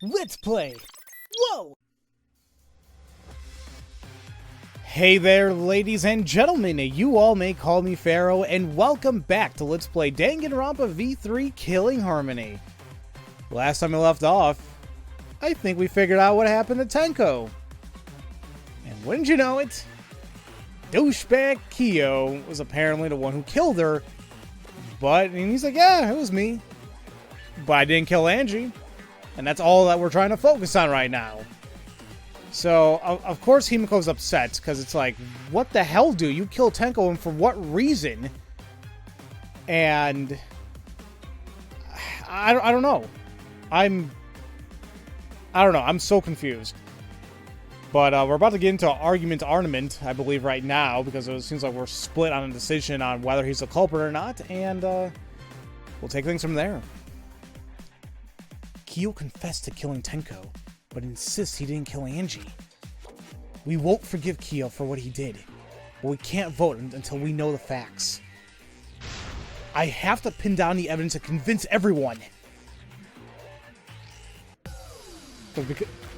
Let's play! Whoa! Hey there, ladies and gentlemen, you all may call me Pharaoh, and welcome back to Let's Play Danganronpa V3 Killing Harmony. Last time we left off, I think we figured out what happened to Tenko. And wouldn't you know it, douchebag Kyo was apparently the one who killed her, and he's like, yeah, it was me. But I didn't kill Angie, and that's all that we're trying to focus on right now. So, of course, Himiko's upset, because it's like, what the hell, dude? You killed Tenko, and for what reason? And I don't know. I don't know. I'm so confused. But we're about to get into argument armament, I believe, right now, because it seems like we're split on a decision on whether he's a culprit or not, and we'll take things from there. Kyo confessed to killing Tenko, but insists he didn't kill Angie. We won't forgive Kyo for what he did, but we can't vote until we know the facts. I have to pin down the evidence to convince everyone.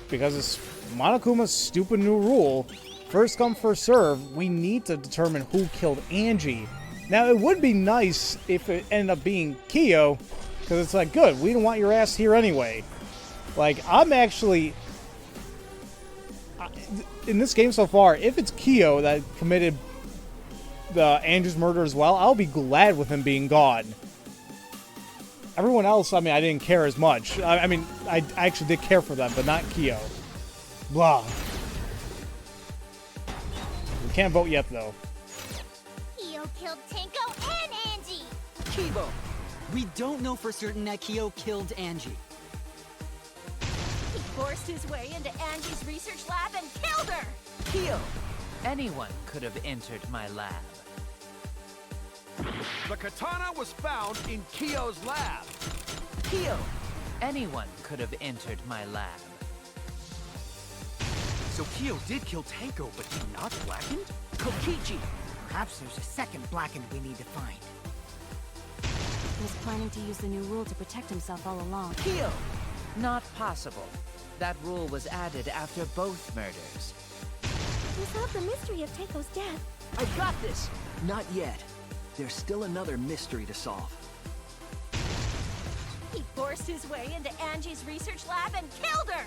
Because it's Monokuma's stupid new rule, first come, first serve, we need to determine who killed Angie. Now, it would be nice if it ended up being Kyo, because it's like, good, we don't want your ass here anyway. Like, I'm actually... in this game so far, if it's Kyo that committed the Angie's murder as well, I'll be glad with him being gone. Everyone else, I mean, I didn't care as much. I mean, I actually did care for them, but not Kyo. Blah. We can't vote yet, though. Kyo killed Tenko and Angie! Kibo! We don't know for certain that Kyo killed Angie. He forced his way into Angie's research lab and killed her! Kyo! Anyone could have entered my lab. The katana was found in Kyo's lab. Kyo! Anyone could have entered my lab. So Kyo did kill Tenko, but he not blackened? Kokichi! Perhaps there's a second blackened we need to find. He was planning to use the new rule to protect himself all along. Kyo! Not possible. That rule was added after both murders. We solved the mystery of Tenko's death. I got this! Not yet. There's still another mystery to solve. He forced his way into Angie's research lab and killed her!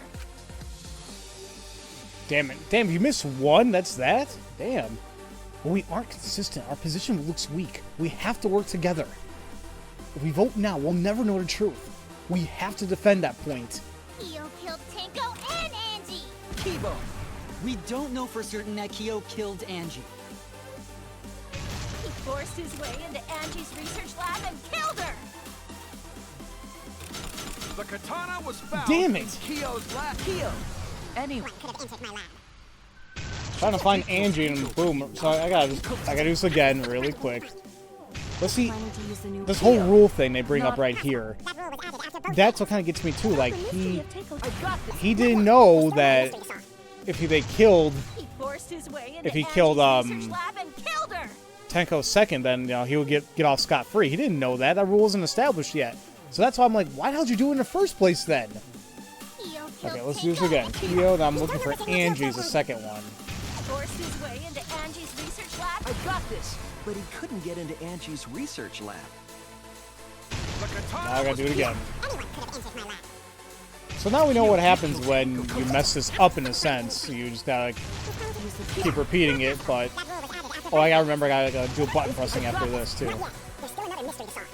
Damn it. Damn, you missed one? That's that? Damn. But we aren't consistent. Our position looks weak. We have to work together. If we vote now, we'll never know the truth. We have to defend that point. Kyo killed Tenko and Angie! Kibo! We don't know for certain that Kyo killed Angie. He forced his way into Angie's research lab and killed her! The katana was found Damn in it. Kyo's lab. Kyo! Anyone Could have entered my lab. Trying to find Angie and boom. So I gotta do this again really quick. Let's see. Planning to use the new This whole rule thing they bring up right here. That's what kind of gets me too. Like mystery of Tenko's I got this! he didn't know that if they killed He forced his way into If he Angie's killed, research lab and killed her! Tenko second, then he would get off scot-free. He didn't know that. That rule wasn't established yet. So that's why I'm like, why the hell did you do it in the first place then? Kyo killed Okay, let's do this Tenko again. and Kyo, I'm looking for Angie's the second one. forced his way into Angie's research lab. I got this! But he couldn't get into Angie's research lab. The katana Now I gotta was do it again. Anyone could have entered my lab. So now we know what happens when you mess this up in a sense. You just gotta keep repeating it, but... Oh, I gotta remember, I gotta do a button pressing after this, too. There's still another mystery to solve.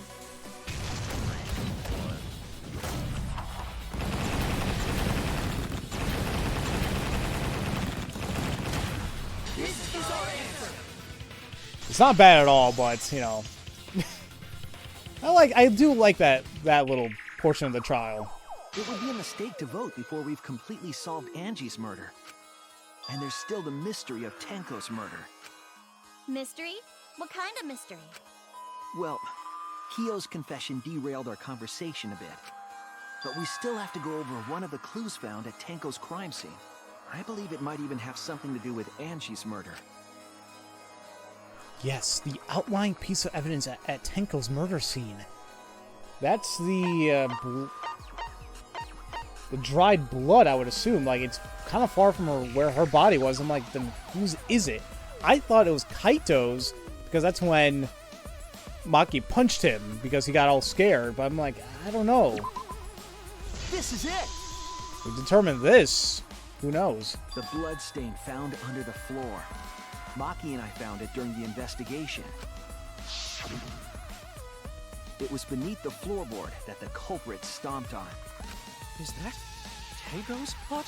It's not bad at all, but, you know... I do like that little portion of the trial. It would be a mistake to vote before we've completely solved Angie's murder. And there's still the mystery of Tenko's murder. Mystery? What kind of mystery? Well, Kyo's confession derailed our conversation a bit. But we still have to go over one of the clues found at Tenko's crime scene. I believe it might even have something to do with Angie's murder. Yes, the outlying piece of evidence at Tenko's murder scene. That's the, the dried blood, I would assume. Like, it's kind of far from where her body was. I'm like, then whose is it? I thought it was Kaito's, because that's when Maki punched him, because he got all scared. But I'm like, I don't know. This is it! We determined this. Who knows? The blood stain found under the floor. Maki and I found it during the investigation. It was beneath the floorboard that the culprit stomped on. Is that Tango's blood?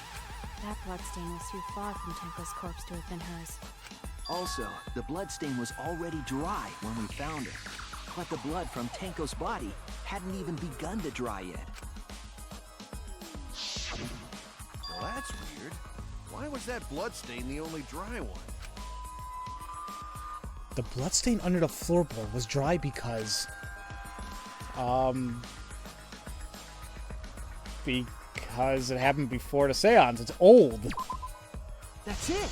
That bloodstain was too far from Tenko's corpse to have been hers. Also, the bloodstain was already dry when we found it. But the blood from Tenko's body hadn't even begun to dry yet. Well, that's weird. Why was that bloodstain the only dry one? The bloodstain under the floorboard was dry because... because it happened before the seance. It's old. That's it!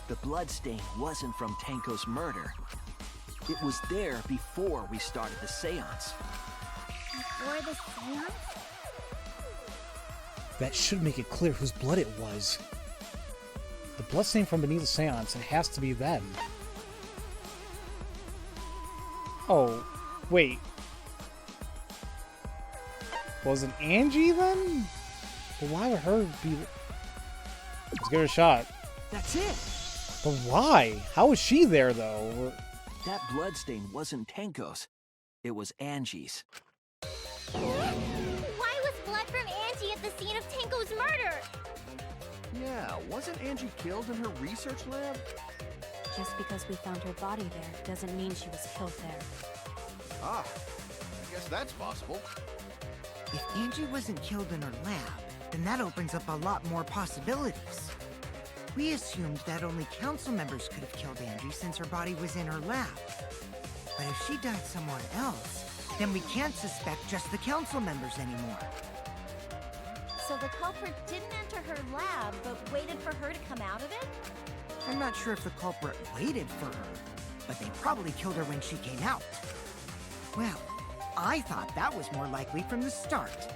The bloodstain wasn't from Tenko's murder. It was there before we started the seance. Before the seance? That should make it clear whose blood it was. The bloodstain from beneath the seance, it has to be them. Oh, wait. Was it Angie then? But why would her be... Let's give it a shot. That's it! But why? How was she there, though? That bloodstain wasn't Tenko's. It was Angie's. Why was blood from Angie at the scene of Tenko's murder? Yeah, wasn't Angie killed in her research lab? Just because we found her body there doesn't mean she was killed there. Ah, I guess that's possible. If Angie wasn't killed in her lab, then that opens up a lot more possibilities. We assumed that only council members could have killed Angie since her body was in her lab. But if she died somewhere else, then we can't suspect just the council members anymore. So the culprit didn't enter her lab, but waited for her to come out of it? I'm not sure if the culprit waited for her, but they probably killed her when she came out. Well, I thought that was more likely from the start.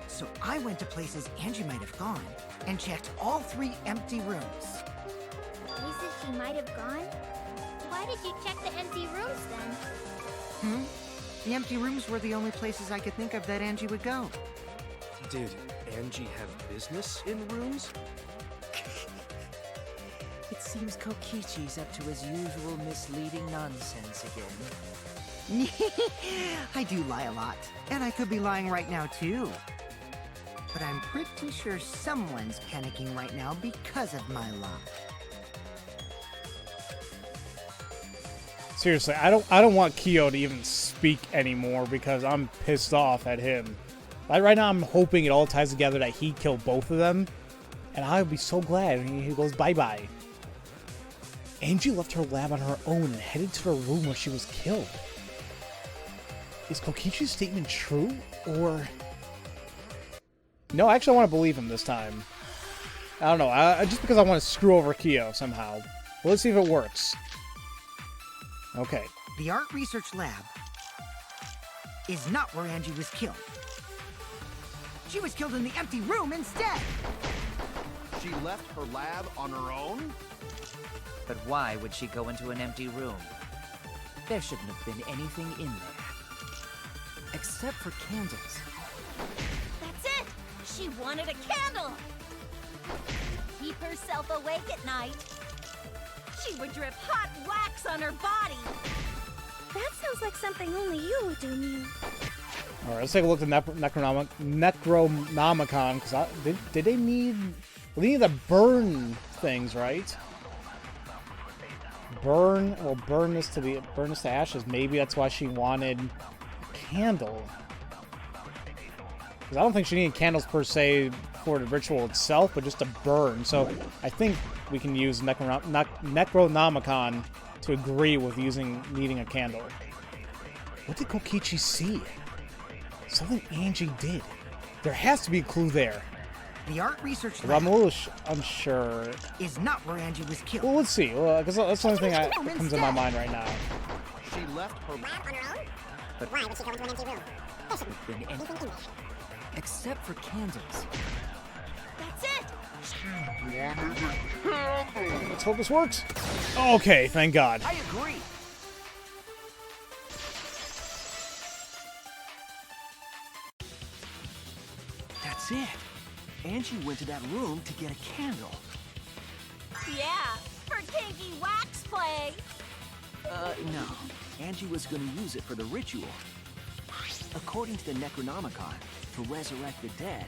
So I went to places Angie might have gone and checked all 3 empty rooms. Places she might have gone? Why did you check the empty rooms then? The empty rooms were the only places I could think of that Angie would go. Did Angie have business in rooms? It seems Kokichi's up to his usual misleading nonsense again. I do lie a lot, and I could be lying right now too. But I'm pretty sure someone's panicking right now because of my lie. Seriously, I don't want Kyo to even speak anymore because I'm pissed off at him. Like right now, I'm hoping it all ties together that he killed both of them, and I would be so glad when he goes bye-bye. Angie left her lab on her own and headed to the room where she was killed. Is Kokichi's statement true, or... No, actually I want to believe him this time. I don't know, just because I want to screw over Kyo somehow. Well, let's see if it works. Okay. The art research lab is not where Angie was killed. She was killed in the empty room instead! She left her lab on her own? But why would she go into an empty room? There shouldn't have been anything in there. Except for candles. That's it! She wanted a candle! Keep herself awake at night. She would drip hot wax on her body. That sounds like something only you would do, Mew. Alright, let's take a look at Necronomicon, because did they need... Well, they need to burn things, right? Burn this to ashes. Maybe that's why she wanted a candle. Because I don't think she needed candles per se for the ritual itself, but just to burn. So I think we can use Necronomicon to agree with needing a candle. What did Kokichi see? Something Angie did. There has to be a clue there. The art research But lab I'm a little unsure. is not where Angie was killed. Well, let's see. Because that's the only thing that comes to my mind right now. She left her Lab on her own? But Why would she go into an empty room? have been anything except for candles. That's it! Let's hope this works. Okay, thank God. I agree. That's it. Angie went to that room to get a candle. Yeah, for kinky wax play. No. Angie was gonna use it for the ritual. According to the Necronomicon, to resurrect the dead.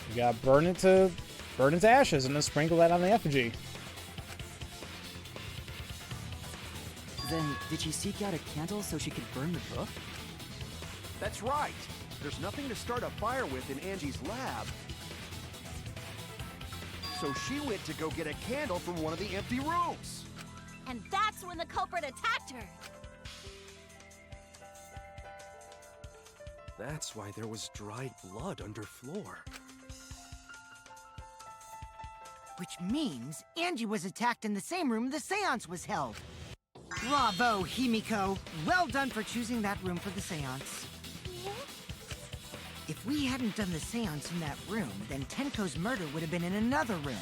You gotta burn it to ashes and then sprinkle that on the effigy. Then, did she seek out a candle so she could burn the book? That's right. There's nothing to start a fire with in Angie's lab. So she went to go get a candle from one of the empty rooms. And that's when the culprit attacked her. That's why there was dried blood under floor. Which means Angie was attacked in the same room the seance was held. Bravo, Himiko. Well done for choosing that room for the seance. If we hadn't done the seance in that room, then Tenko's murder would have been in another room.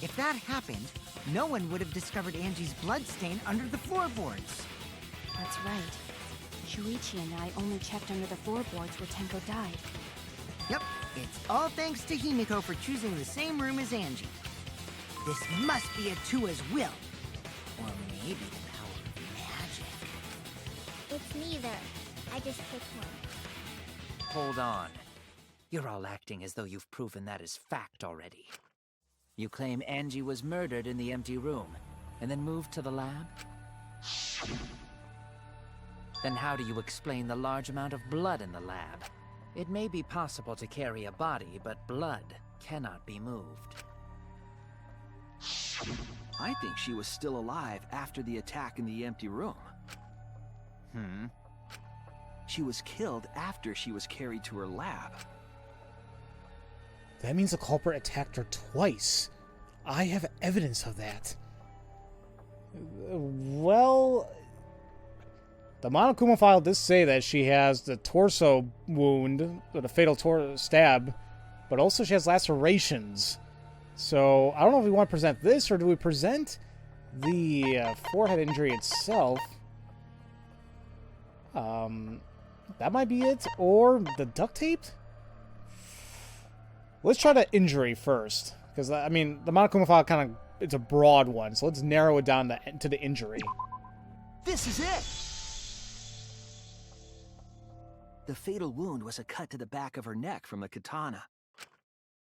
If that happened, no one would have discovered Angie's bloodstain under the floorboards. That's right. Shuichi and I only checked under the floorboards where Tenko died. Yep, it's all thanks to Himiko for choosing the same room as Angie. This must be Atua's will. Or maybe the power of magic. It's neither. I just picked one. Hold on. You're all acting as though you've proven that as fact already. You claim Angie was murdered in the empty room, and then moved to the lab? Then how do you explain the large amount of blood in the lab? It may be possible to carry a body, but blood cannot be moved. I think she was still alive after the attack in the empty room. She was killed after she was carried to her lab. That means the culprit attacked her twice. I have evidence of that. Well, the Monokuma file does say that she has the torso wound, or the fatal stab, but also she has lacerations. So, I don't know if we want to present this, or do we present the forehead injury itself? That might be it, or the duct tape? Let's try the injury first, because, I mean, the Monokuma file kind of, it's a broad one, so let's narrow it down to the injury. This is it! The fatal wound was a cut to the back of her neck from the katana.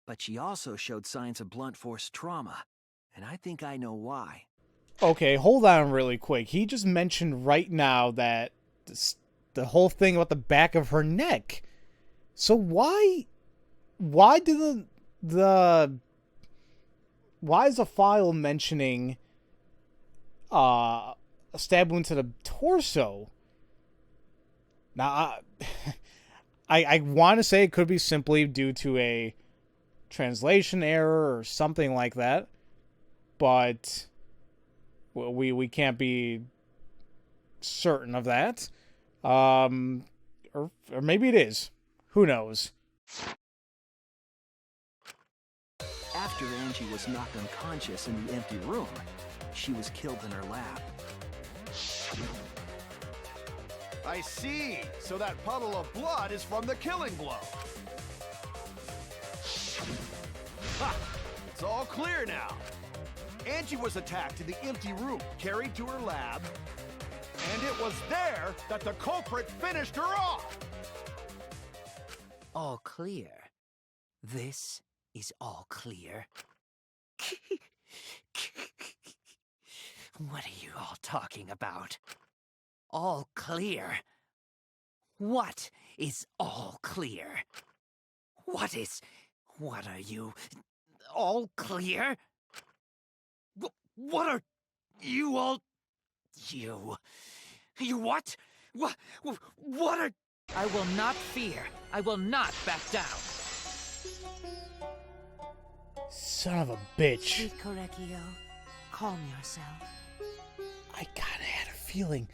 But she also showed signs of blunt force trauma, and I think I know why. Okay, hold on really quick. He just mentioned right now that the whole thing about the back of her neck. So why do why is the file mentioning a stab wound to the torso? Now, I want to say it could be simply due to a translation error or something like that, but we can't be certain of that. Or maybe it is. Who knows? After Angie was knocked unconscious in the empty room, she was killed in her lab. I see. So that puddle of blood is from the killing blow. Ha! It's all clear now. Angie was attacked in the empty room, carried to her lab, and it was there that the culprit finished her off. All clear. This is all clear. What are you all talking about? All clear? What is all clear? What are you? All clear? What are you all? You what? What are? I will not fear. I will not back down. Son of a bitch. Speak, Korekio. Calm yourself. I kinda had a feeling.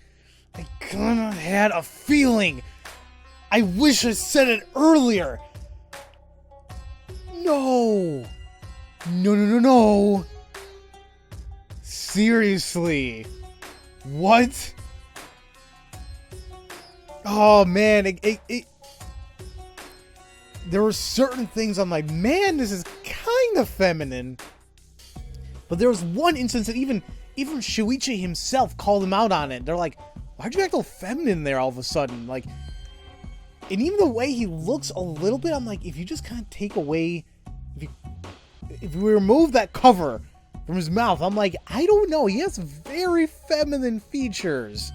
I kinda had a feeling. I wish I said it earlier. No. No. Seriously. What? Oh, man. There were certain things I'm like, man, this is kind of feminine. But there was one instance that even Shuichi himself called him out on it. They're like, why'd you act all feminine there all of a sudden? Like, and even the way he looks a little bit, I'm like, if you just kind of take away, if we remove that cover from his mouth, I'm like, I don't know. He has very feminine features.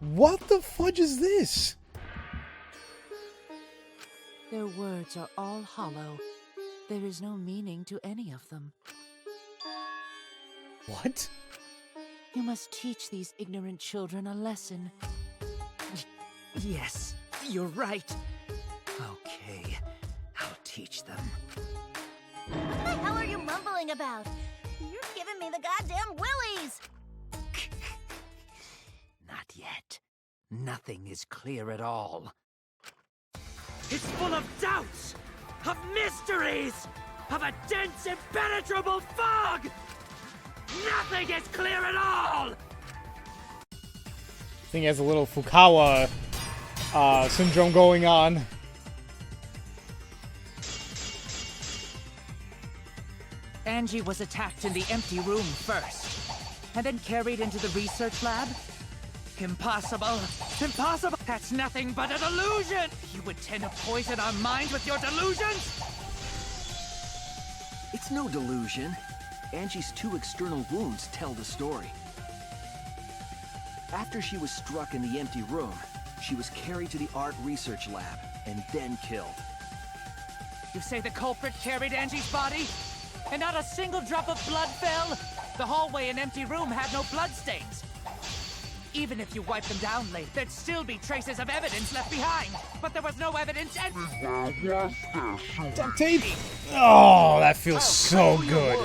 What the fudge is this? Their words are all hollow. There is no meaning to any of them. What? You must teach these ignorant children a lesson. Yes, you're right. Okay, I'll teach them. What the hell are you mumbling about? You're giving me the goddamn willies! Not yet. Nothing is clear at all. It's full of doubts, of mysteries, of a dense, impenetrable fog! Nothing is clear at all! I think he has a little Fukawa syndrome going on. Angie was attacked in the empty room first, and then carried into the research lab? Impossible! Impossible! That's nothing but a delusion! You intend to poison our minds with your delusions? It's no delusion. Angie's 2 external wounds tell the story. After she was struck in the empty room, she was carried to the art research lab and then killed. You say the culprit carried Angie's body? And not a single drop of blood fell? The hallway and empty room had no bloodstains. Even if you wipe them down late, there'd still be traces of evidence left behind. But there was no evidence and... Duct tape? Oh, that feels so good.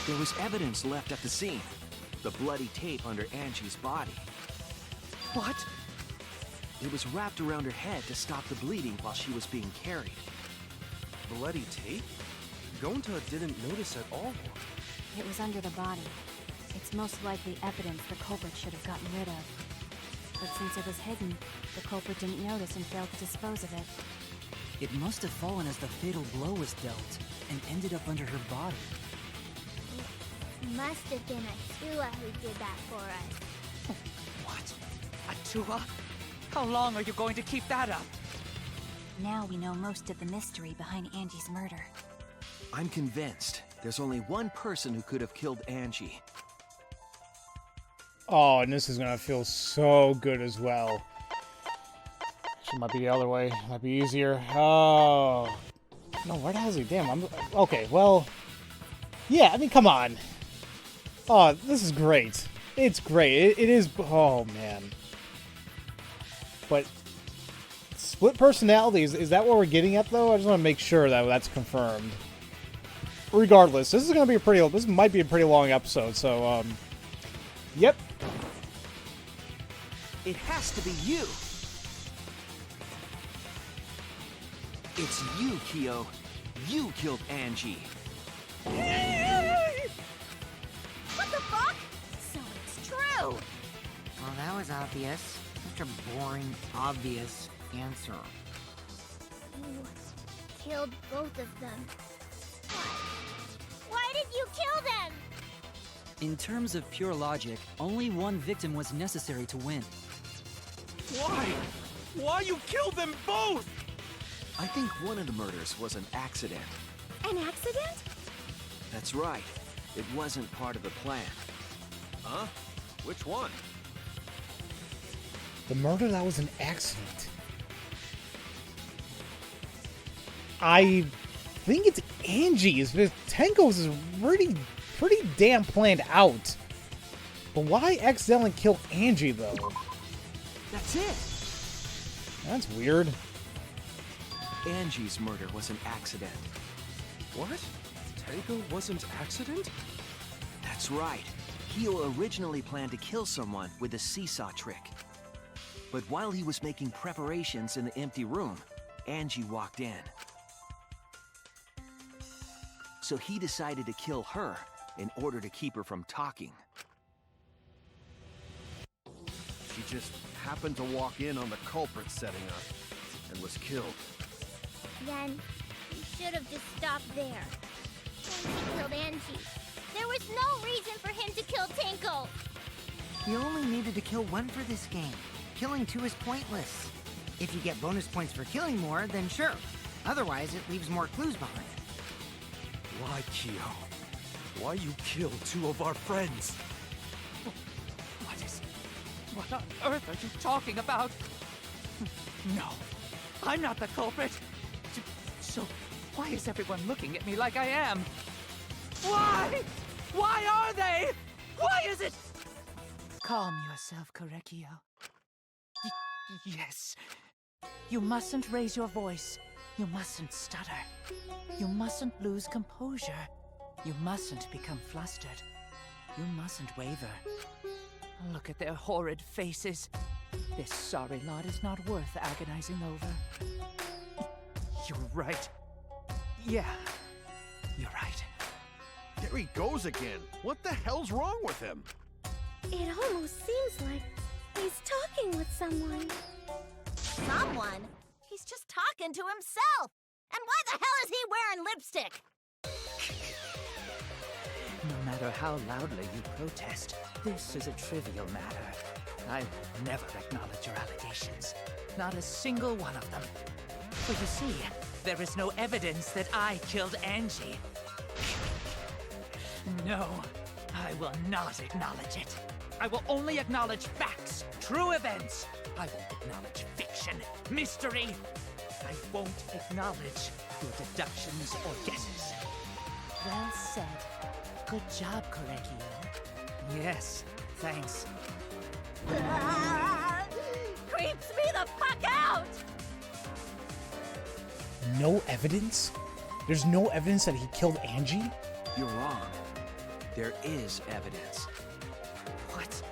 There was evidence left at the scene. The bloody tape under Angie's body. What? It was wrapped around her head to stop the bleeding while she was being carried. Bloody tape? Gonta didn't notice at all. It was under the body. It's most likely evidence the culprit should have gotten rid of. But since it was hidden, the culprit didn't notice and failed to dispose of it. It must have fallen as the fatal blow was dealt, and ended up under her body. It must have been Atua who did that for us. What? Atua? How long are you going to keep that up? Now we know most of the mystery behind Angie's murder. I'm convinced there's only one person who could have killed Angie. Oh, and this is gonna feel so good as well. Actually, might be the other way. Might be easier. Oh. No, where the hell is he? Damn, okay, well... Yeah, I mean, come on. Oh, this is great. It's great. It is... Oh, man. But... Split personalities, is that what we're getting at, though? I just want to make sure that that's confirmed. Regardless, this is going to be a pretty... This might be a pretty long episode, so, Yep. It has to be you. It's you, Kyo. You killed Angie. What the fuck? So it's true! Well, that was obvious. Such a boring, obvious answer. You killed both of them. Why did you kill them? In terms of pure logic, only one victim was necessary to win. Why? Why you killed them both? I think one of the murders was an accident. An accident? That's right. It wasn't part of the plan. Huh? Which one? The murder, that was an accident. I think it's Angie's. Tenko's is pretty damn planned out. But why accidentally kill Angie, though? That's it. That's weird. Angie's murder was an accident. What? Tango wasn't accident? That's right. Kyo originally planned to kill someone with the seesaw trick. But while he was making preparations in the empty room, Angie walked in. So he decided to kill her in order to keep her from talking. She just happened to walk in on the culprit setting up and was killed. Then, you should have just stopped there. Once he killed Angie, there was no reason for him to kill Tinko. You only needed to kill one for this game. Killing two is pointless. If you get bonus points for killing more, then sure. Otherwise, it leaves more clues behind. Why, Kyo? Why you kill two of our friends? What on earth are you talking about? No, I'm not the culprit. So, why is everyone looking at me like I am? Why? Why are they? Why is it? Calm yourself, Korekio. Yes. You mustn't raise your voice. You mustn't stutter. You mustn't lose composure. You mustn't become flustered. You mustn't waver. Look at their horrid faces. This sorry lot is not worth agonizing over. You're right. Yeah, you're right. There he goes again. What the hell's wrong with him? It almost seems like he's talking with someone. Someone? He's just talking to himself. And why the hell is he wearing lipstick? No matter how loudly you protest, this is a trivial matter. I will never acknowledge your allegations. Not a single one of them. For you see, there is no evidence that I killed Angie. No, I will not acknowledge it. I will only acknowledge facts, true events. I won't acknowledge fiction, mystery. I won't acknowledge your deductions or guesses. Well said. Good job, Korekio. Yes, thanks. Creeps me the fuck out! No evidence? There's no evidence that he killed Angie? You're wrong. There is evidence. What?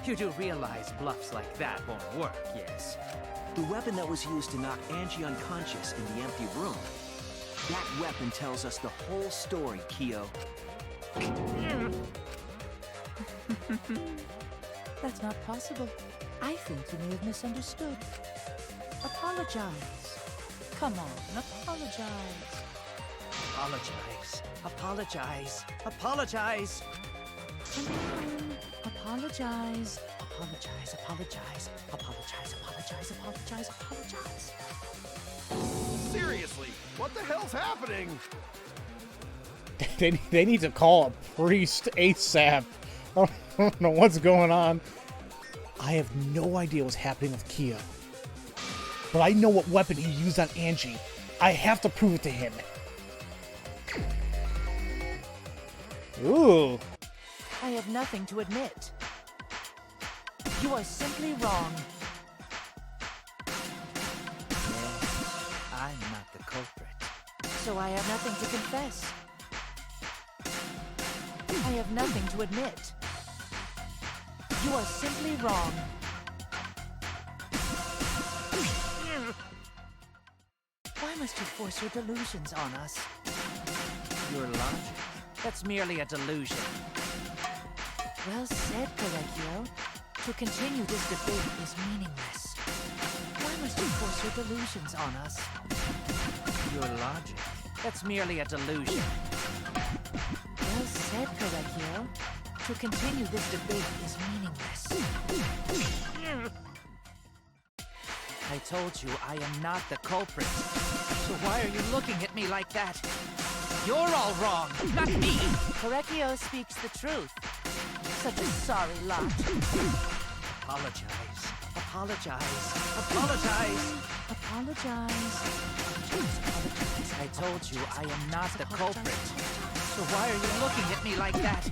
You do realize bluffs like that won't work, yes? The weapon that was used to knock Angie unconscious in the empty room. That weapon tells us the whole story, Kyo. That's not possible. I think you may have misunderstood. Apologize. Come on, apologize. Apologize. Apologize. Apologize. Come on. Apologize. Apologize. Apologize. Apologize. Apologize. Apologize. Apologize. Seriously, what the hell's happening? They need to call a priest ASAP. I don't know what's going on. I have no idea what's happening with Kyo. But I know what weapon he used on Angie. I have to prove it to him. Ooh. I have nothing to admit. You are simply wrong. I'm not the culprit. So I have nothing to confess. I have nothing to admit. You are simply wrong. Why must you force your delusions on us? Your logic. That's merely a delusion. Well said, Korekio. To continue this debate is meaningless. Why must you force your delusions on us? Your logic. That's merely a delusion. Well said, Korekio. To continue this debate is meaningless. I told you I am not the culprit. So why are you looking at me like that? You're all wrong, not me. Korekio speaks the truth. Such a sorry lot. Apologize. Apologize. Apologize. Apologize. Apologize. I told you I am not the culprit. So why are you looking at me like that?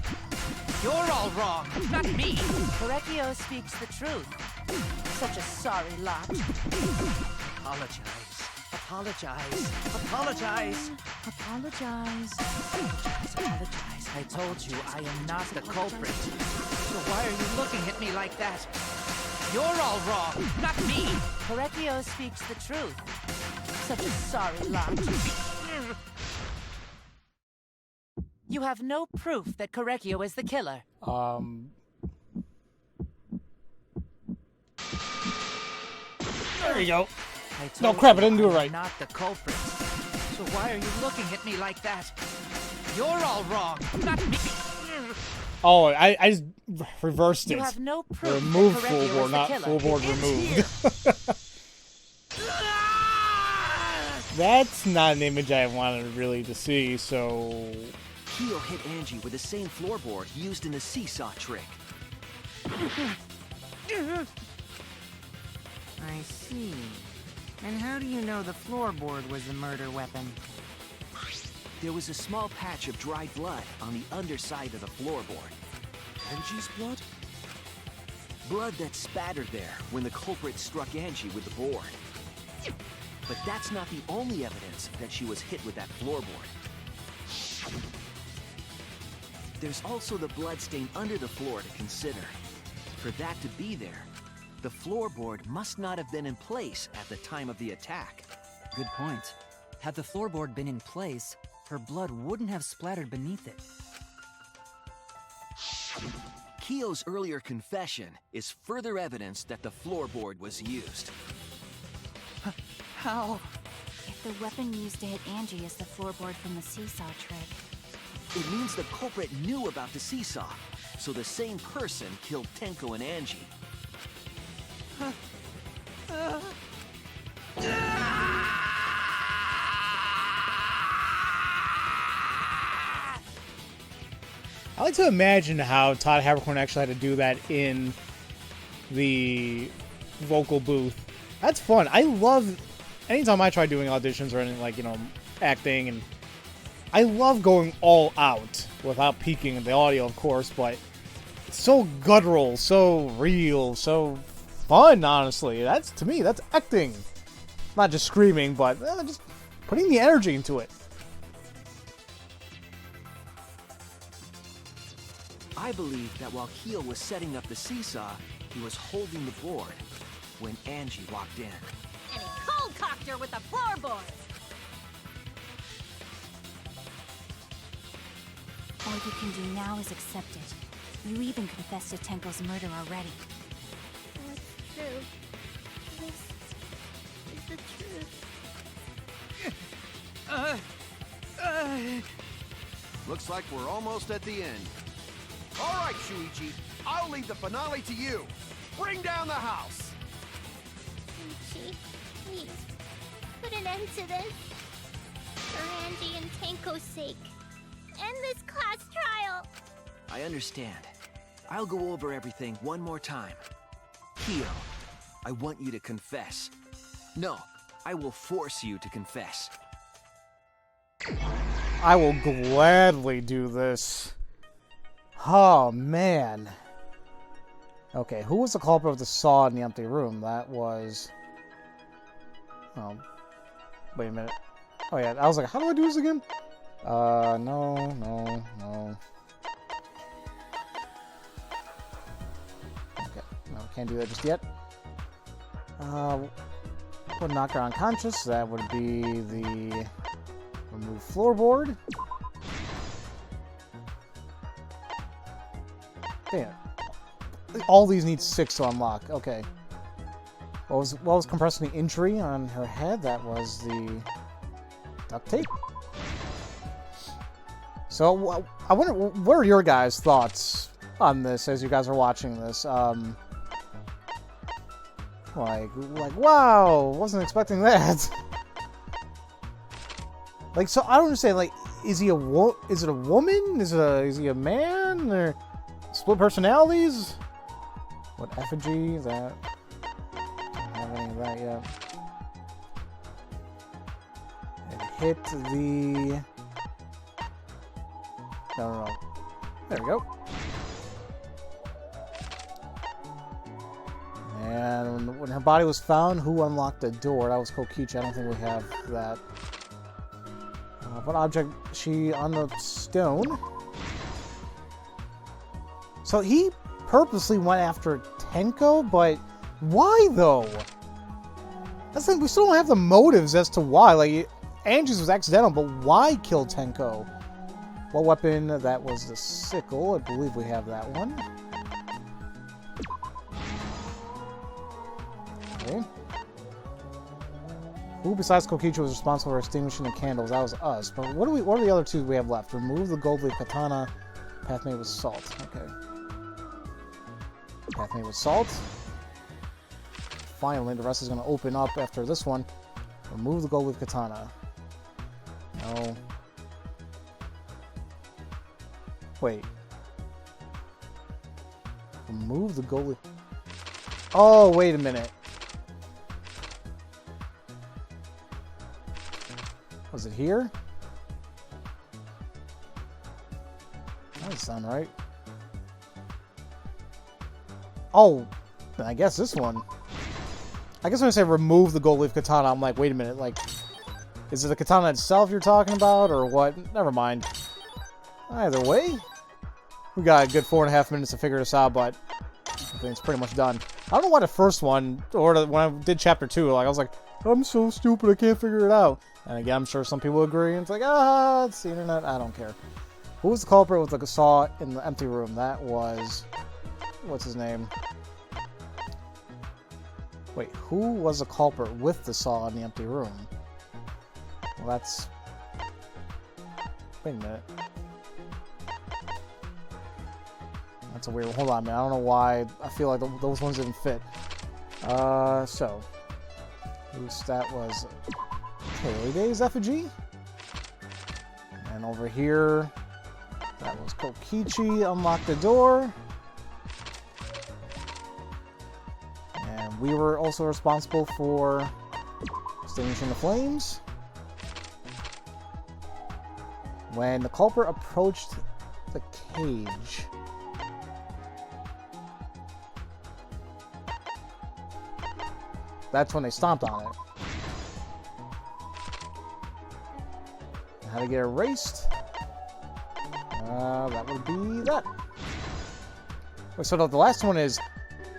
You're all wrong, not me. Korekio speaks the truth. Such a sorry lot. Apologize. Apologize. Apologize. Apologize. Apologize. I told you I am not the culprit. So why are you looking at me like that? You're all wrong, not me. Correcchio speaks the truth. Such a sorry lot. You have no proof that Correcchio is the killer. There you go. I told No, crap, I didn't do it I'm right. Not the culprit. So why are you looking at me like that? You're all wrong, not me. Oh, I just reversed it. You have no proof Remove that full Correcchio board, is the not killer. full board It is removed. That's not an image I wanted really to see, so... Kyo hit Angie with the same floorboard used in the seesaw trick. I see. And how do you know the floorboard was the murder weapon? There was a small patch of dried blood on the underside of the floorboard. Angie's blood? Blood that spattered there when the culprit struck Angie with the board. But that's not the only evidence that she was hit with that floorboard. There's also the bloodstain under the floor to consider. For that to be there, the floorboard must not have been in place at the time of the attack. Good point. Had the floorboard been in place, her blood wouldn't have splattered beneath it. Kyo's earlier confession is further evidence that the floorboard was used. How? If the weapon used to hit Angie is the floorboard from the seesaw trick, It means the culprit knew about the seesaw, so the same person killed Tenko and Angie. I like to imagine how Todd Habercorn actually had to do that in the vocal booth. That's fun. I love... Anytime I try doing auditions or anything like, you know, acting, and I love going all out without peaking the audio, of course, but it's so guttural, so real, so fun, honestly. That's, to me, that's acting. Not just screaming, but just putting the energy into it. I believe that while Kyo was setting up the seesaw, he was holding the board when Angie walked in. And he cold-cocked her with the floorboard. all you can do now is accept it. You even confessed to Tenko's murder already. What's true? This is the truth. Looks like we're almost at the end. All right, Shuichi, I'll leave the finale to you. Bring down the house. Ichi, please, put an end to this. For Angie and Tenko's sake. End this class trial. I understand. I'll go over everything one more time. Kyo, I want you to confess. No, I will force you to confess. I will gladly do this. Oh, man. Okay, who was the culprit of the saw in the empty room? That was... Oh. Wait a minute. Oh, yeah, I was like, how do I do this again? No. Okay, no, can't do that just yet. Would knock her unconscious. That would be the... remove floorboard. Damn. All these need 6 to unlock. Okay. What was compressing the injury on her head? That was the duct tape. So I wonder, what are your guys' thoughts on this as you guys are watching this? Like, wow, wasn't expecting that. Like, so I don't understand. Like, is he is it a woman? Is he a man? Or split personalities? What effigy? That don't have any of that yet. It hit the. No. There we go. And when her body was found, who unlocked the door? That was Kokichi. I don't think we have that. What object? She on the stone. So he purposely went after Tenko, but why though? That's the thing, we still don't have the motives as to why. Like, Angie's was accidental, but why kill Tenko? What weapon? That was the sickle. I believe we have that one. Okay. Who besides Kokichi was responsible for extinguishing the candles? That was us. But what are the other two we have left? Remove the gold leaf katana. Path made with salt. Okay. Path made with salt. Finally, the rest is going to open up after this one. Remove the gold leaf katana. No. Wait. Remove the gold leaf. Oh, wait a minute. Was it here? That doesn't sound right. Oh, then I guess this one. I guess when I say remove the gold leaf katana, I'm like, wait a minute, like, is it the katana itself you're talking about, or what? Never mind. Either way, we got a good 4.5 minutes to figure this out, but I think it's pretty much done. I don't know why the first one, or when I did chapter 2, like, I was like, I'm so stupid, I can't figure it out. And again, I'm sure some people agree, and it's like, it's the internet, I don't care. Who was the culprit with the saw in the empty room? That was, what's his name? Wait, who was the culprit with the saw in the empty room? Well, that's... Wait a minute. That's a weird one. Hold on, man. I don't know why. I feel like those ones didn't fit. So. That was... Terede's effigy? And over here... That was Kokichi. Unlock the door. And we were also responsible for extinguishing the flames. When the culprit approached the cage... That's when they stomped on it. How to get erased? That would be that. Wait, so the last one is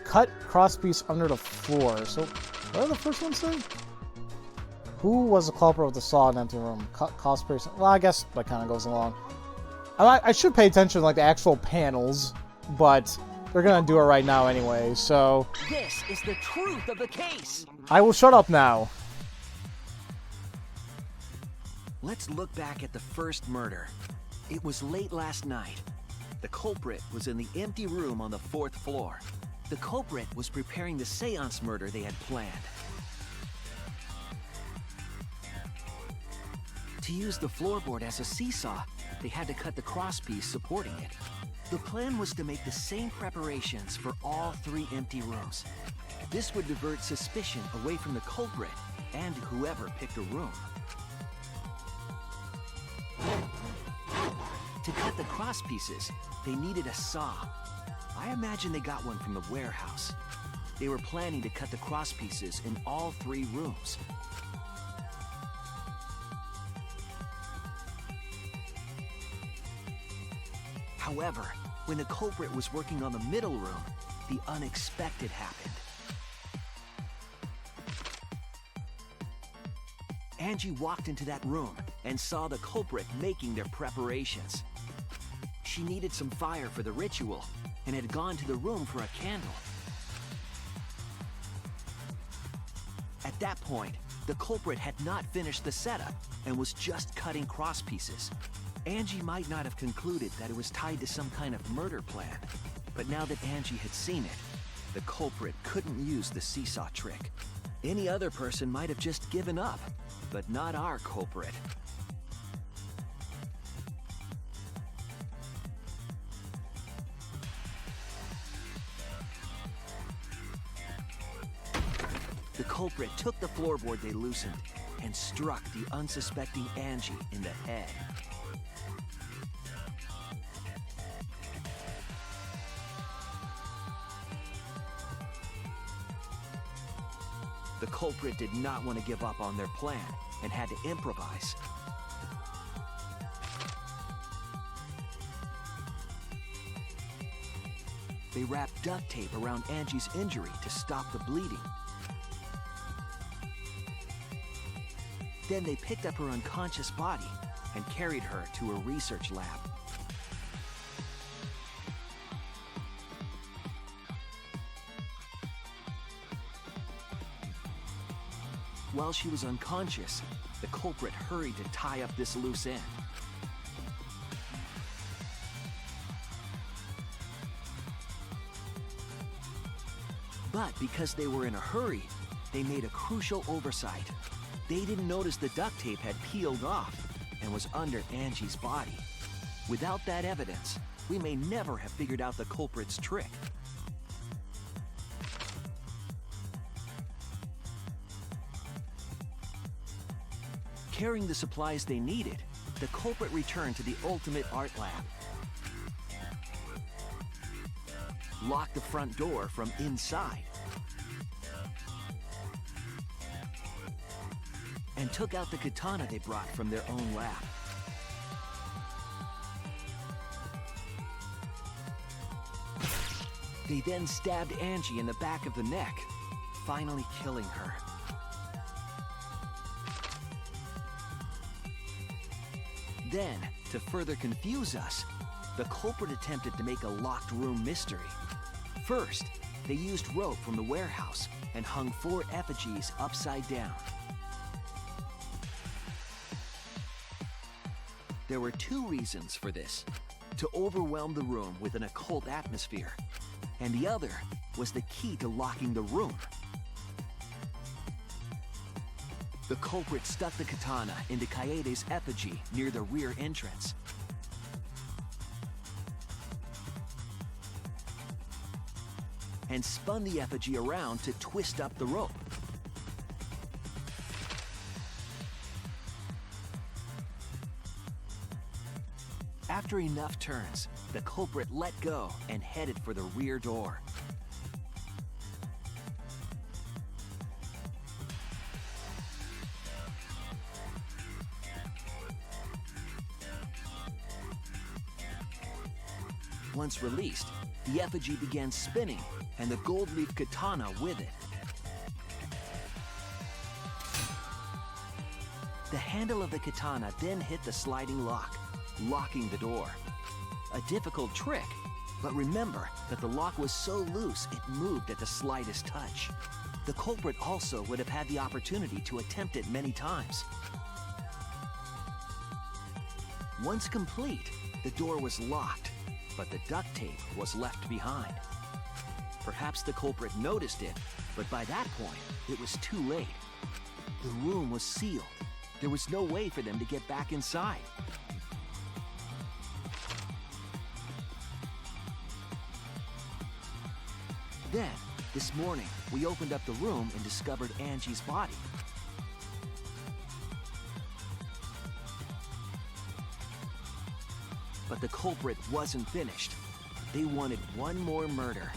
cut crosspiece under the floor. So, what did the first one say? Who was the culprit with the saw in the empty room? Cut crosspiece. Well, I guess that kind of goes along. I should pay attention to like the actual panels, but they're gonna do it right now anyway. So this is the truth of the case. I will shut up now. Let's look back at the first murder. It was late last night. The culprit was in the empty room on the 4th floor. The culprit was preparing the seance murder they had planned. To use the floorboard as a seesaw, they had to cut the crosspiece supporting it. The plan was to make the same preparations for all 3 empty rooms. This would divert suspicion away from the culprit and whoever picked a room. To cut the crosspieces, they needed a saw. I imagine they got one from the warehouse. They were planning to cut the crosspieces in all 3 rooms. However, when the culprit was working on the middle room, the unexpected happened. Angie walked into that room and saw the culprit making their preparations. She needed some fire for the ritual and had gone to the room for a candle. At that point, the culprit had not finished the setup and was just cutting crosspieces. Angie might not have concluded that it was tied to some kind of murder plan, but now that Angie had seen it, the culprit couldn't use the seesaw trick. Any other person might have just given up, but not our culprit. The culprit took the floorboard they loosened and struck the unsuspecting Angie in the head. The culprit did not want to give up on their plan and had to improvise. They wrapped duct tape around Angie's injury to stop the bleeding. Then they picked up her unconscious body and carried her to a research lab. While she was unconscious, the culprit hurried to tie up this loose end. But because they were in a hurry, they made a crucial oversight. They didn't notice the duct tape had peeled off and was under Angie's body. Without that evidence, we may never have figured out the culprit's trick. Carrying the supplies they needed, the culprit returned to the ultimate art lab. Locked the front door from inside, and took out the katana they brought from their own lab. They then stabbed Angie in the back of the neck, finally killing her. Then, to further confuse us, the culprit attempted to make a locked room mystery. First, they used rope from the warehouse and hung 4 effigies upside down. There were 2 reasons for this: to overwhelm the room with an occult atmosphere, and the other was the key to locking the room. The culprit stuck the katana into Kaede's effigy near the rear entrance. And spun the effigy around to twist up the rope. After enough turns, the culprit let go and headed for the rear door. Once released, the effigy began spinning, and the gold leaf katana with it. The handle of the katana then hit the sliding lock, locking the door. A difficult trick, but remember that the lock was so loose it moved at the slightest touch. The culprit also would have had the opportunity to attempt it many times. Once complete, the door was locked, but the duct tape was left behind. Perhaps the culprit noticed it, but by that point, it was too late. The room was sealed. There was no way for them to get back inside. Then, this morning, we opened up the room and discovered Angie's body. But the culprit wasn't finished. They wanted one more murder.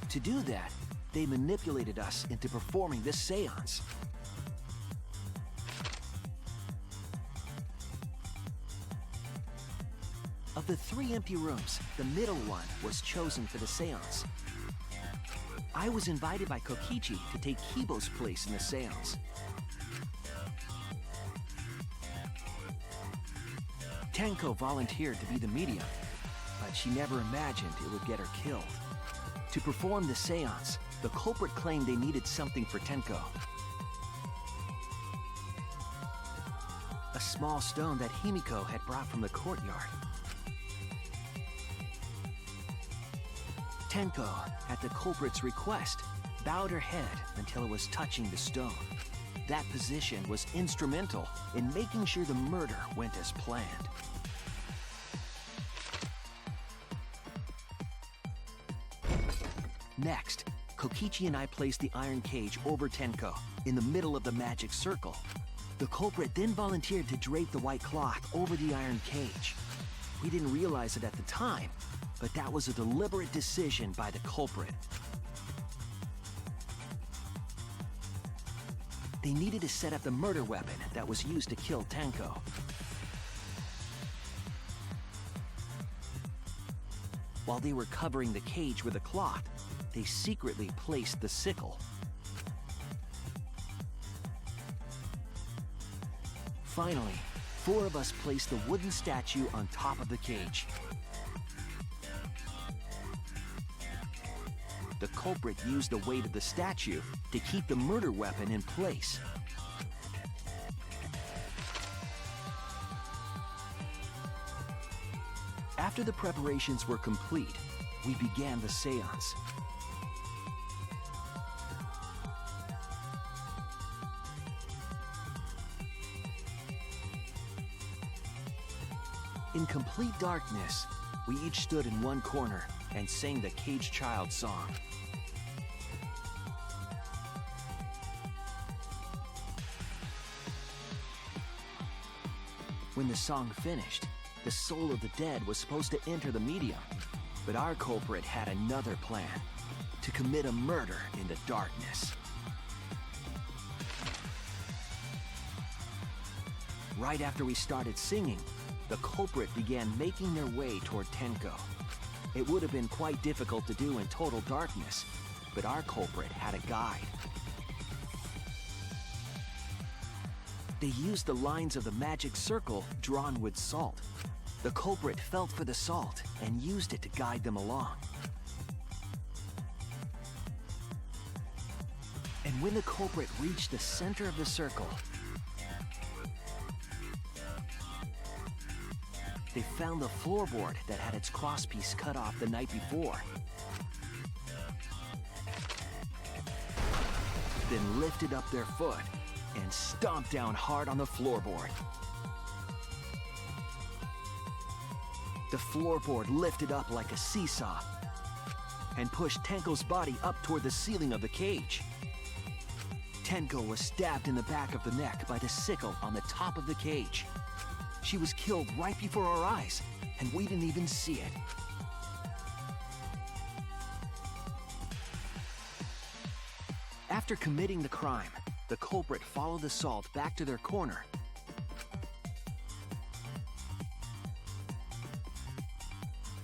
To do that, they manipulated us into performing this seance. Of the 3 empty rooms, the middle one was chosen for the seance. I was invited by Kokichi to take Kibo's place in the seance. Tenko volunteered to be the medium, but she never imagined it would get her killed. To perform the seance, the culprit claimed they needed something for Tenko. A small stone that Himiko had brought from the courtyard. Tenko, at the culprit's request, bowed her head until it was touching the stone. That position was instrumental in making sure the murder went as planned. Next, Kokichi and I placed the iron cage over Tenko, in the middle of the magic circle. The culprit then volunteered to drape the white cloth over the iron cage. We didn't realize it at the time, but that was a deliberate decision by the culprit. They needed to set up the murder weapon that was used to kill Tenko. While they were covering the cage with a cloth, they secretly placed the sickle. Finally, 4 of us placed the wooden statue on top of the cage. The culprit used the weight of the statue to keep the murder weapon in place. After the preparations were complete, we began the seance. In complete darkness, we each stood in one corner and sang the Caged Child song. When the song finished, the soul of the dead was supposed to enter the medium, but our culprit had another plan: to commit a murder in the darkness. Right after we started singing, the culprit began making their way toward Tenko. It would have been quite difficult to do in total darkness, but our culprit had a guide. They used the lines of the magic circle drawn with salt. The culprit felt for the salt and used it to guide them along. And when the culprit reached the center of the circle, they found the floorboard that had its crosspiece cut off the night before. Then lifted up their foot and stomped down hard on the floorboard. The floorboard lifted up like a seesaw and pushed Tenko's body up toward the ceiling of the cage. Tenko was stabbed in the back of the neck by the sickle on the top of the cage. She was killed right before our eyes, and we didn't even see it. After committing the crime, the culprit followed the salt back to their corner.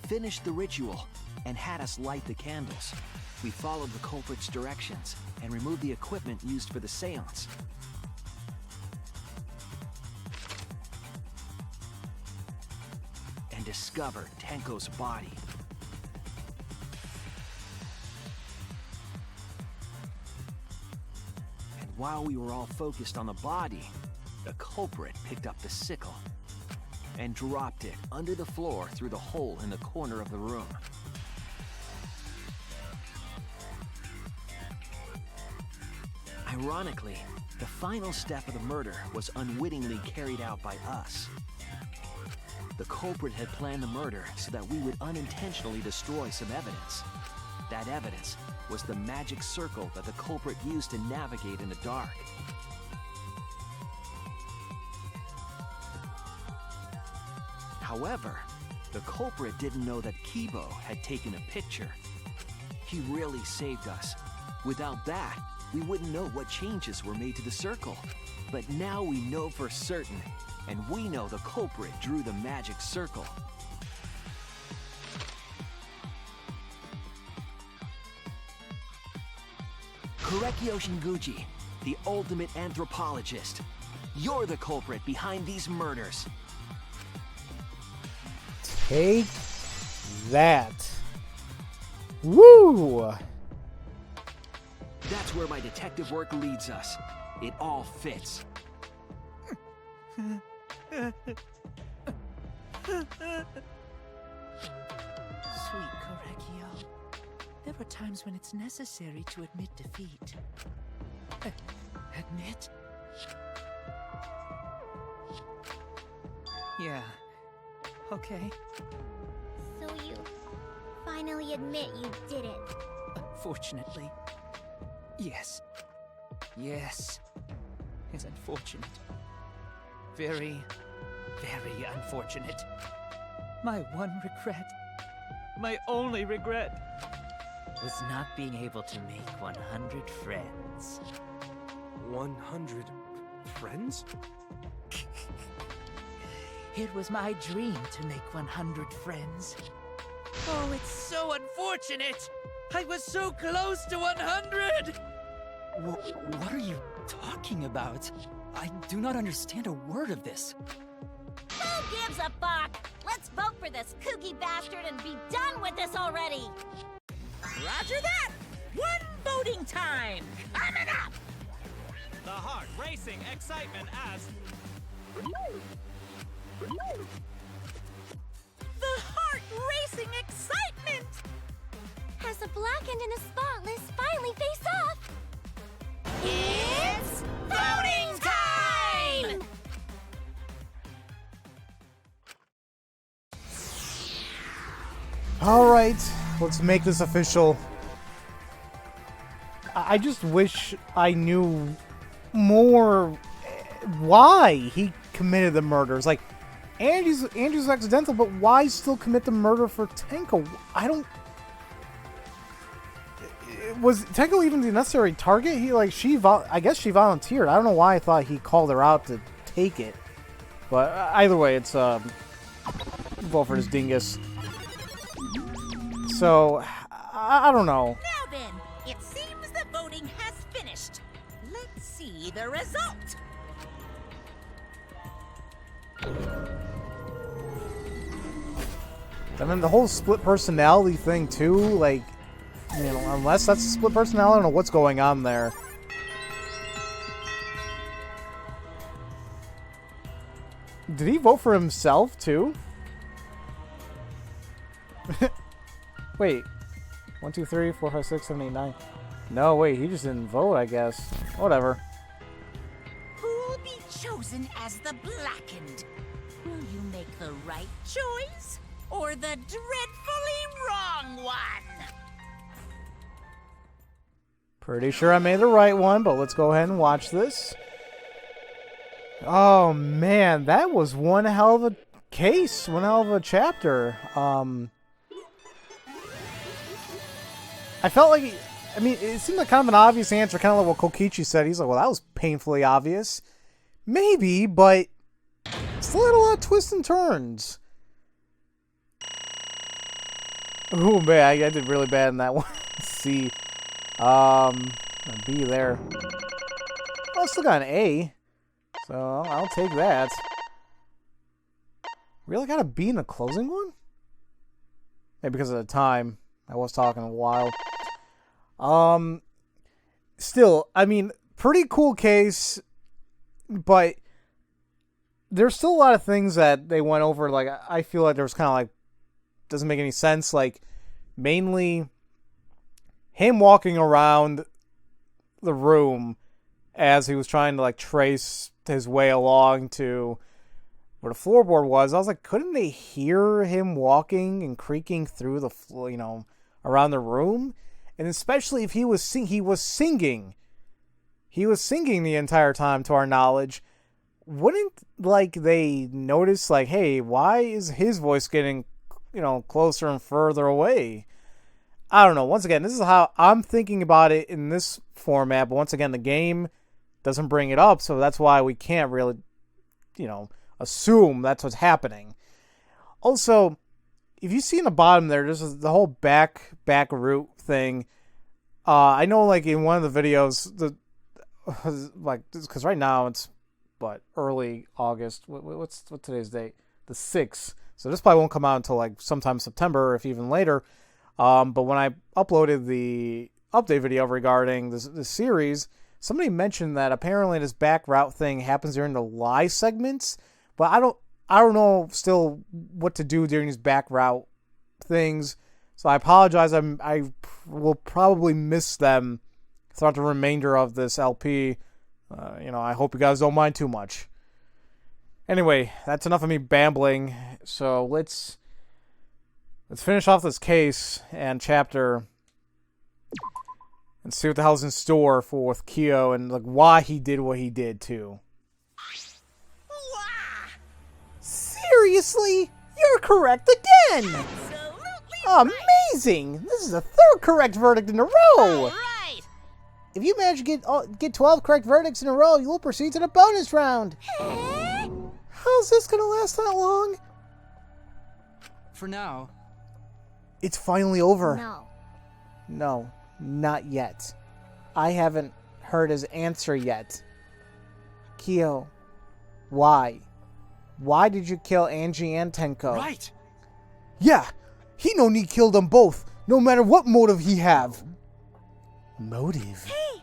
Finished the ritual and had us light the candles. We followed the culprit's directions and removed the equipment used for the seance. And discovered Tenko's body. And while we were all focused on the body, the culprit picked up the sickle and dropped it under the floor through the hole in the corner of the room. Ironically, the final step of the murder was unwittingly carried out by us. The culprit had planned the murder so that we would unintentionally destroy some evidence. That evidence was the magic circle that the culprit used to navigate in the dark. However, the culprit didn't know that Kibo had taken a picture. He really saved us. Without that, we wouldn't know what changes were made to the circle. But now we know for certain, and we know the culprit drew the magic circle. Korekyo Shinguchi, the ultimate anthropologist. You're the culprit behind these murders. Take that. Woo! That's where my detective work leads us. It all fits. Sweet Korekyo. There are times when it's necessary to admit defeat. Admit? Yeah. Okay. So you finally admit you did it. Unfortunately. Yes. Yes. It's unfortunate. Very, very unfortunate. My one regret, my only regret, was not being able to make 100 friends. 100 friends? It was my dream to make 100 friends. Oh, it's so unfortunate! I was so close to 100! What are you talking about? I do not understand a word of this. Who gives a fuck? Let's vote for this kooky bastard and be done with this already! Roger that! One voting time! Coming up! The heart racing excitement as... The heart-racing excitement! As a blackened and a spotless finally face off! It's voting time! Alright, let's make this official. I just wish I knew more why he committed the murders. Like, Andrew's accidental, but why still commit the murder for Tenko? I don't... Was Tenko even the necessary target? I guess she volunteered. I don't know why I thought he called her out to take it. But either way, it's, vote for this dingus. So, I don't know. Now then, it seems the voting has finished. Let's see the result. I mean, the whole split personality thing, too, like, you know, unless that's a split personality, I don't know what's going on there. Did he vote for himself, too? Wait. 1, 2, 3, 4, 5, 6, 7, 8, 9. No, wait, he just didn't vote, I guess. Whatever. Who'll be chosen as the blackened? Will you make the right choice or the dreadfully wrong one? Pretty sure I made the right one, but let's go ahead and watch this. Oh, man, that was one hell of a case. One hell of a chapter. I felt like... I mean, it seemed like kind of an obvious answer, kind of like what Kokichi said. He's like, well, that was painfully obvious. Maybe, but still had a lot of twists and turns. Oh, man, I did really bad in that one. C. A B there. Well, I still got an A, so I'll take that. Really got a B in the closing one? Maybe because of the time. I was talking a while. Still, I mean, pretty cool case, but there's still a lot of things that they went over. Like, I feel like there was kind of like, doesn't make any sense. Like, mainly him walking around the room as he was trying to like trace his way along to where the floorboard was. I was like, couldn't they hear him walking and creaking through the floor, you know, around the room? And especially if he was singing. He was singing the entire time, to our knowledge. Wouldn't, like, they notice, like, hey, why is his voice getting, you know, closer and further away? I don't know. Once again, this is how I'm thinking about it in this format. But once again, the game doesn't bring it up. So that's why we can't really, you know, assume that's what's happening. Also, if you see in the bottom there, there's the whole back root thing. I know, like, in one of the videos, because right now it's, early August. What's today's date? The 6th. So this probably won't come out until, like, sometime September, if even later. But when I uploaded the update video regarding this series, somebody mentioned that apparently this back route thing happens during the live segments, but I don't know still what to do during these back route things. So I apologize. I will probably miss them throughout the remainder of this LP. You know, I hope you guys don't mind too much. Anyway, that's enough of me bambling. So let's finish off this case and chapter and see what the hell's in store for with Kyo and like why he did what he did too. Seriously? You're correct again! Amazing! This is the third correct verdict in a row! Right. If you manage to get 12 correct verdicts in a row, you will proceed to the bonus round. How's this gonna last that long? For now. It's finally over. No. No, not yet. I haven't heard his answer yet. Kyo, why? Why did you kill Angie and Tenko? Right! Yeah, he no need kill them both, no matter what motive he have. Motive? Hey!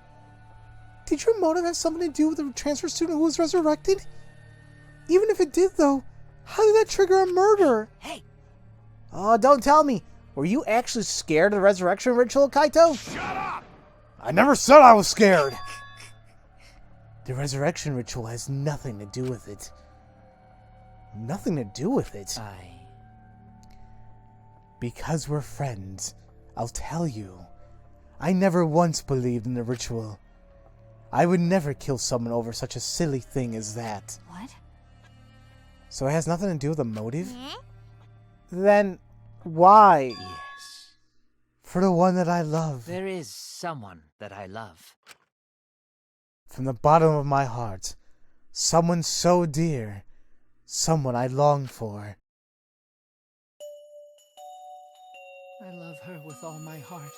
Did your motive have something to do with the transfer student who was resurrected? Even if it did, though, how did that trigger a murder? Hey! Oh, don't tell me. Were you actually scared of the resurrection ritual, Kaito? Shut up! I never said I was scared. The resurrection ritual has nothing to do with it. Nothing to do with it. Because we're friends, I'll tell you. I never once believed in the ritual. I would never kill someone over such a silly thing as that. What? So it has nothing to do with a motive? Then why? Yes. For the one that I love. There is someone that I love. From the bottom of my heart. Someone so dear. Someone I long for. I love her with all my heart.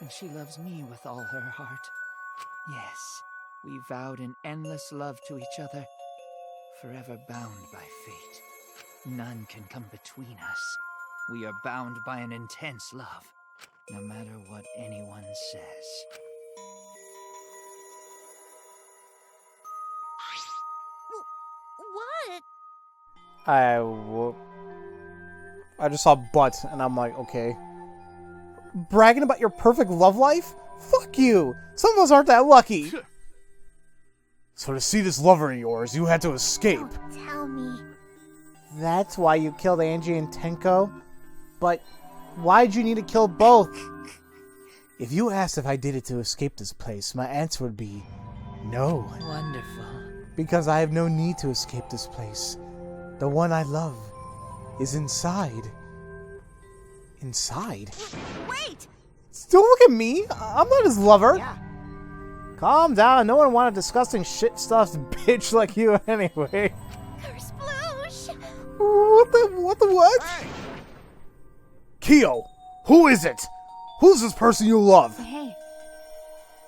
And she loves me with all her heart. Yes, we vowed an endless love to each other. Forever bound by fate. None can come between us. We are bound by an intense love. No matter what anyone says. What? I just saw butt, and I'm like, okay. Bragging about your perfect love life? Fuck you! Some of us aren't that lucky! So to see this lover of yours, you had to escape. Don't tell me. That's why you killed Angie and Tenko? But why'd you need to kill both? If you asked if I did it to escape this place, my answer would be no. Wonderful. Because I have no need to escape this place. The one I love is inside. Inside? Wait! Don't look at me! I'm not his lover! Yeah. Calm down, no one wanted a disgusting shit-stuffed bitch like you anyway. Kersploosh! What the what? Hey! Kyo, who is it? Who's this person you love? Hey.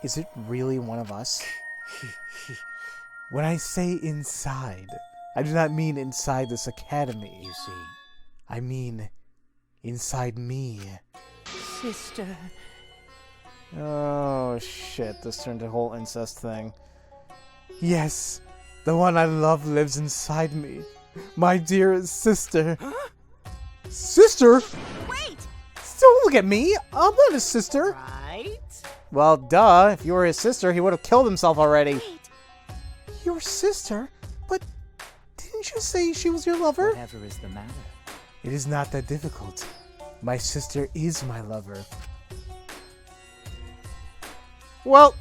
Is it really one of us? When I say inside, I do not mean inside this academy. You see, I mean inside me. Sister. Oh shit, this turned into a whole incest thing. Yes, the one I love lives inside me. My dearest sister. Huh? Sister? Wait! Don't look at me! I'm not his sister! Right? Well, duh. If you were his sister, he would have killed himself already. Wait. Your sister? But didn't you say she was your lover? Whatever is the matter? It is not that difficult. My sister is my lover. Well,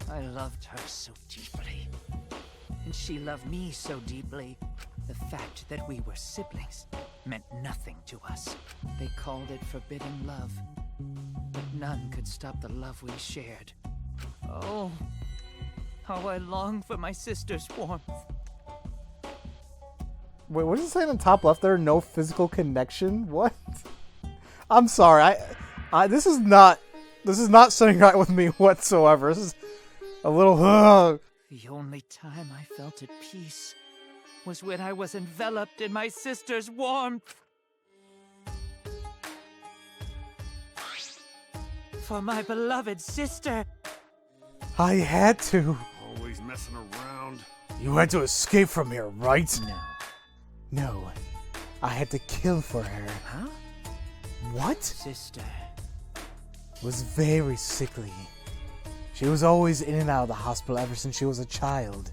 I loved her so deeply. And she loved me so deeply. The fact that we were siblings meant nothing to us. They called it forbidden love. But none could stop the love we shared. Oh, how I long for my sister's warmth. wait, what does it say on the top left there? No physical connection? What? I'm sorry. This is not sitting right with me whatsoever. This is a little. The only time I felt at peace was when I was enveloped in my sister's warmth. For my beloved sister. I had to. Always messing around. You had to escape from here, right? No. No. I had to kill for her. Huh? What? Sister. Was very sickly. She was always in and out of the hospital ever since she was a child.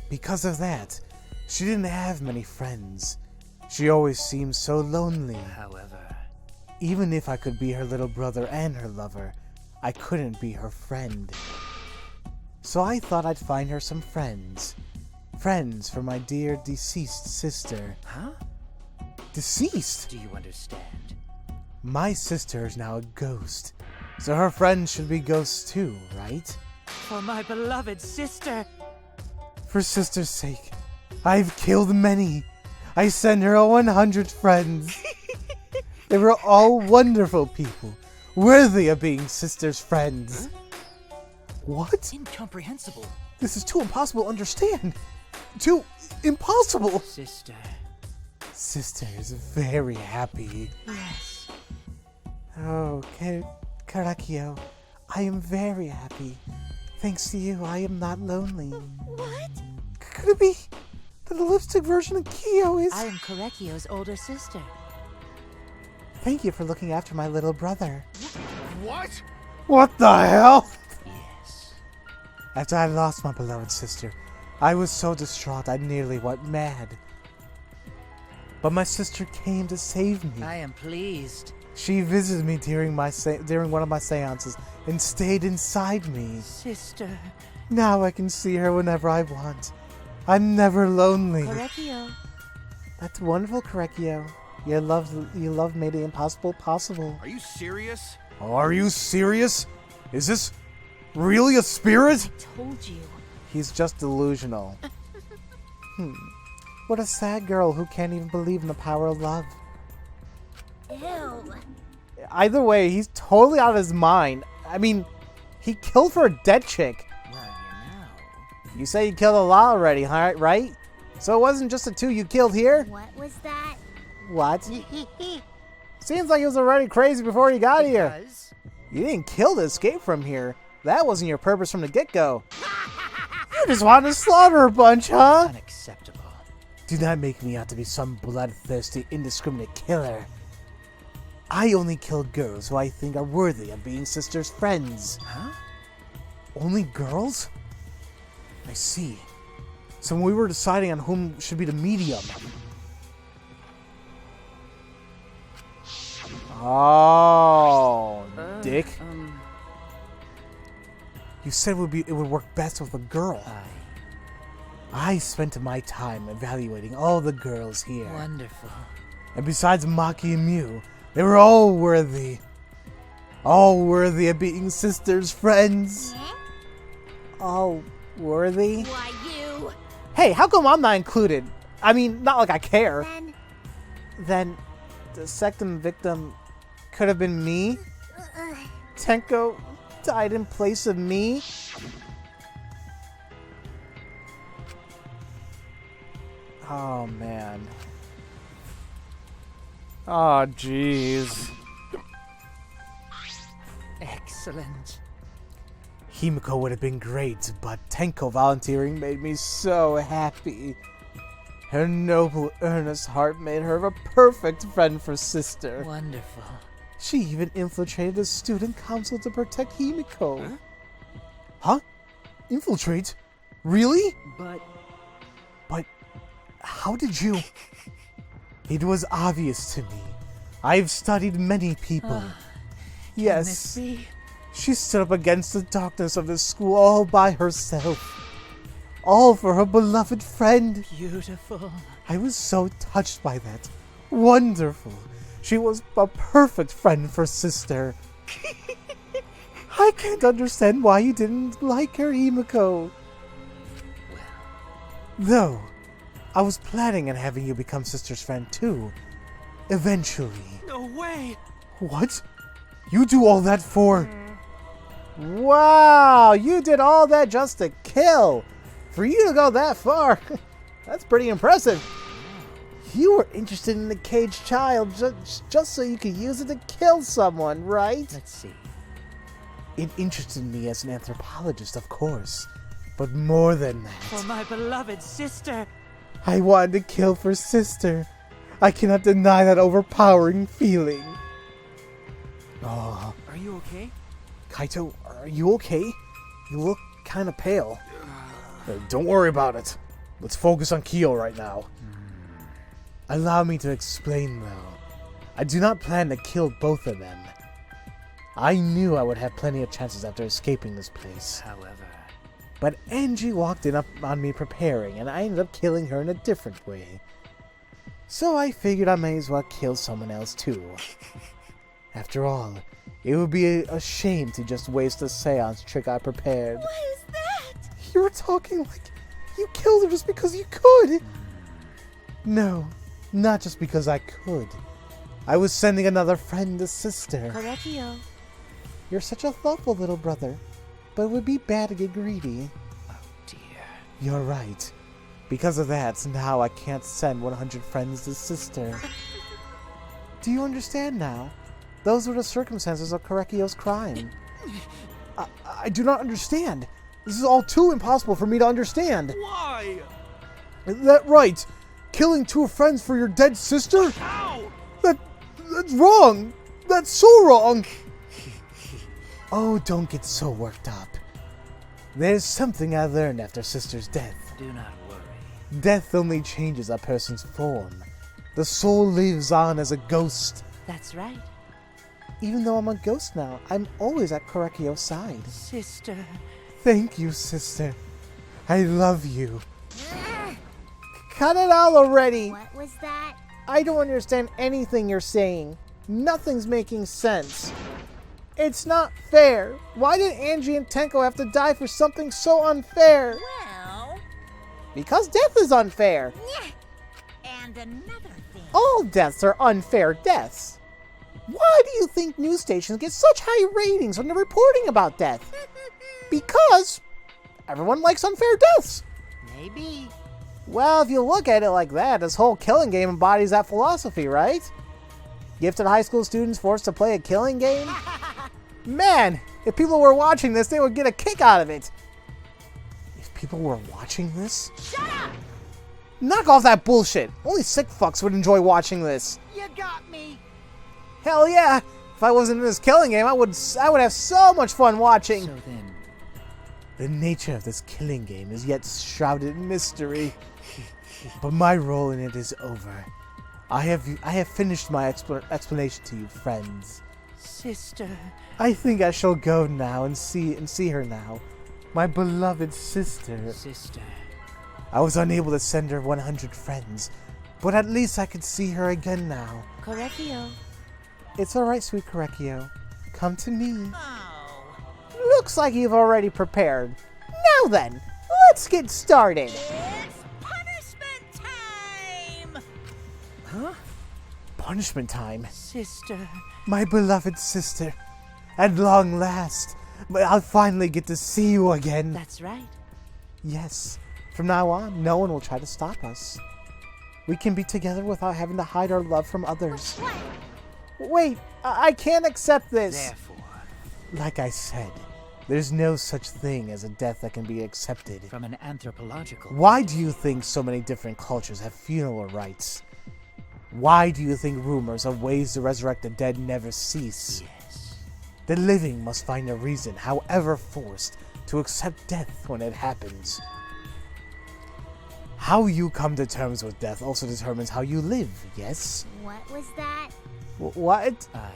Because of that, she didn't have many friends. She always seemed so lonely. However, Even if I could be her little brother and her lover, I couldn't be her friend. So I thought I'd find her some friends. Friends for my dear deceased sister. huh? Deceased? Do you understand? My sister is now a ghost. So her friends should be ghosts too, right? For my beloved sister. For sister's sake, I've killed many. I sent her 100 friends. They were all wonderful people, worthy of being sister's friends. What? Incomprehensible. This is too impossible to understand. Too impossible. Sister. Sister is very happy. Yes. Oh, Karakio, I am very happy. Thanks to you, I am not lonely. What? Could it be that the lipstick version of Kyo is... I am Korekio's older sister. Thank you for looking after my little brother. What? What the hell? Yes. After I lost my beloved sister, I was so distraught I nearly went mad. But my sister came to save me. I am pleased. She visited me during one of my seances and stayed inside me. Sister. Now I can see her whenever I want. I'm never lonely. Korekio. That's wonderful, Korekio. Your love made the impossible possible. Are you serious? Are you serious? Is this really a spirit? I told you. He's just delusional. What a sad girl who can't even believe in the power of love. Ew. Either way, he's totally out of his mind. I mean, he killed for a dead chick. Well, you know. You say you killed a lot already, right? So it wasn't just the two you killed here? What was that? What? Seems like he was already crazy before he got here. Because You didn't kill to escape from here. That wasn't your purpose from the get-go. You just wanted to slaughter a bunch, huh? Unacceptable. Do not make me out to be some bloodthirsty, indiscriminate killer. I only kill girls who I think are worthy of being sisters' friends. Huh? Only girls? I see. So when we were deciding on whom should be the medium... Oh, dick. You said it would work best with a girl. I spent my time evaluating all the girls here. wonderful. And besides Maki and Mew, they were all worthy. All worthy of being sisters' friends. All worthy? Why you? Hey, how come I'm not included? I mean, not like I care. Then, Then, the second victim could have been me? Tenko died in place of me? Oh, man. Oh, jeez. Excellent. Himiko would have been great, but Tenko volunteering made me so happy. Her noble, earnest heart made her a perfect friend for sister. Wonderful. She even infiltrated the student council to protect Himiko. Huh? Infiltrate? Really? But But how did you... It was obvious to me. I've studied many people. Yes, Can this be? she stood up against the darkness of this school all by herself. All for her beloved friend. Beautiful. I was so touched by that. Wonderful. She was a perfect friend for sister. I can't understand why you didn't like her, Himiko. Though, I was planning on having you become sister's friend too. Eventually. No way! What? You do all that for... Wow, you did all that just to kill. For you to go that far, that's pretty impressive. You were interested in the caged child just so you could use it to kill someone, right? Let's see. It interested me as an anthropologist, of course. But more than that, For my beloved sister. I wanted to kill for sister. I cannot deny that overpowering feeling. Oh, Are you okay? Kaito, are you okay? You look kind of pale. Don't worry about it. Let's focus on Kyo right now. Allow me to explain, though. I do not plan to kill both of them. I knew I would have plenty of chances after escaping this place. However... But Angie walked in up on me preparing, and I ended up killing her in a different way. So I figured I may as well kill someone else too. After all, It would be a shame to just waste a seance trick I prepared. What is that? You were talking like you killed her just because you could. No, not just because I could. I was sending another friend, a sister. Correctio. You're such a thoughtful little brother, but it would be bad to get greedy. Oh dear. You're right. Because of that, now I can't send 100 friends to sister. Do you understand now? Those were the circumstances of Correcchio's crime. I do not understand. This is all too impossible for me to understand. Why? Is that right? Killing 2 friends for your dead sister? How? That's wrong! That's so wrong! Oh, don't get so worked up. There's something I learned after sister's death. Do not worry. Death only changes a person's form. The soul lives on as a ghost. That's right. Even though I'm a ghost now, I'm always at Correcchio's side. Sister. Thank you, sister. I love you. Cut it out already! What was that? I don't understand anything you're saying. Nothing's making sense. It's not fair. Why did Angie and Tenko have to die for something so unfair? Well... Because death is unfair. And another thing. All deaths are unfair deaths. Why do you think news stations get such high ratings when they're reporting about death? Because everyone likes unfair deaths. Maybe. Well, if you look at it like that, this whole killing game embodies that philosophy, right? Gifted high school students forced to play a killing game? Man, if people were watching this, they would get a kick out of it. If people were watching this? Shut up! Knock off that bullshit. Only sick fucks would enjoy watching this. You got me. Hell yeah. If I wasn't in this killing game, I would have so much fun watching. So then... The nature of this killing game is yet shrouded in mystery. But my role in it is over. I have finished my explanation to you, friends. Sister... I think I shall go now and see her now. My beloved sister. Sister... I was unable to send her 100 friends, but at least I could see her again now. Correcchio. It's alright, sweet Correcchio. Come to me. Oh. Looks like you've already prepared. Now then, let's get started. It's punishment time! Huh? Punishment time? Sister... My beloved sister. At long last, I'll finally get to see you again. That's right. Yes. From now on, no one will try to stop us. We can be together without having to hide our love from others. Wait, I can't accept this. Therefore... Like I said, there's no such thing as a death that can be accepted. From an anthropological... Why do you think so many different cultures have funeral rites? Why do you think rumors of ways to resurrect the dead never cease? Yes. The living must find a reason, however forced, to accept death when it happens. How you come to terms with death also determines how you live, yes? What was that? What? I...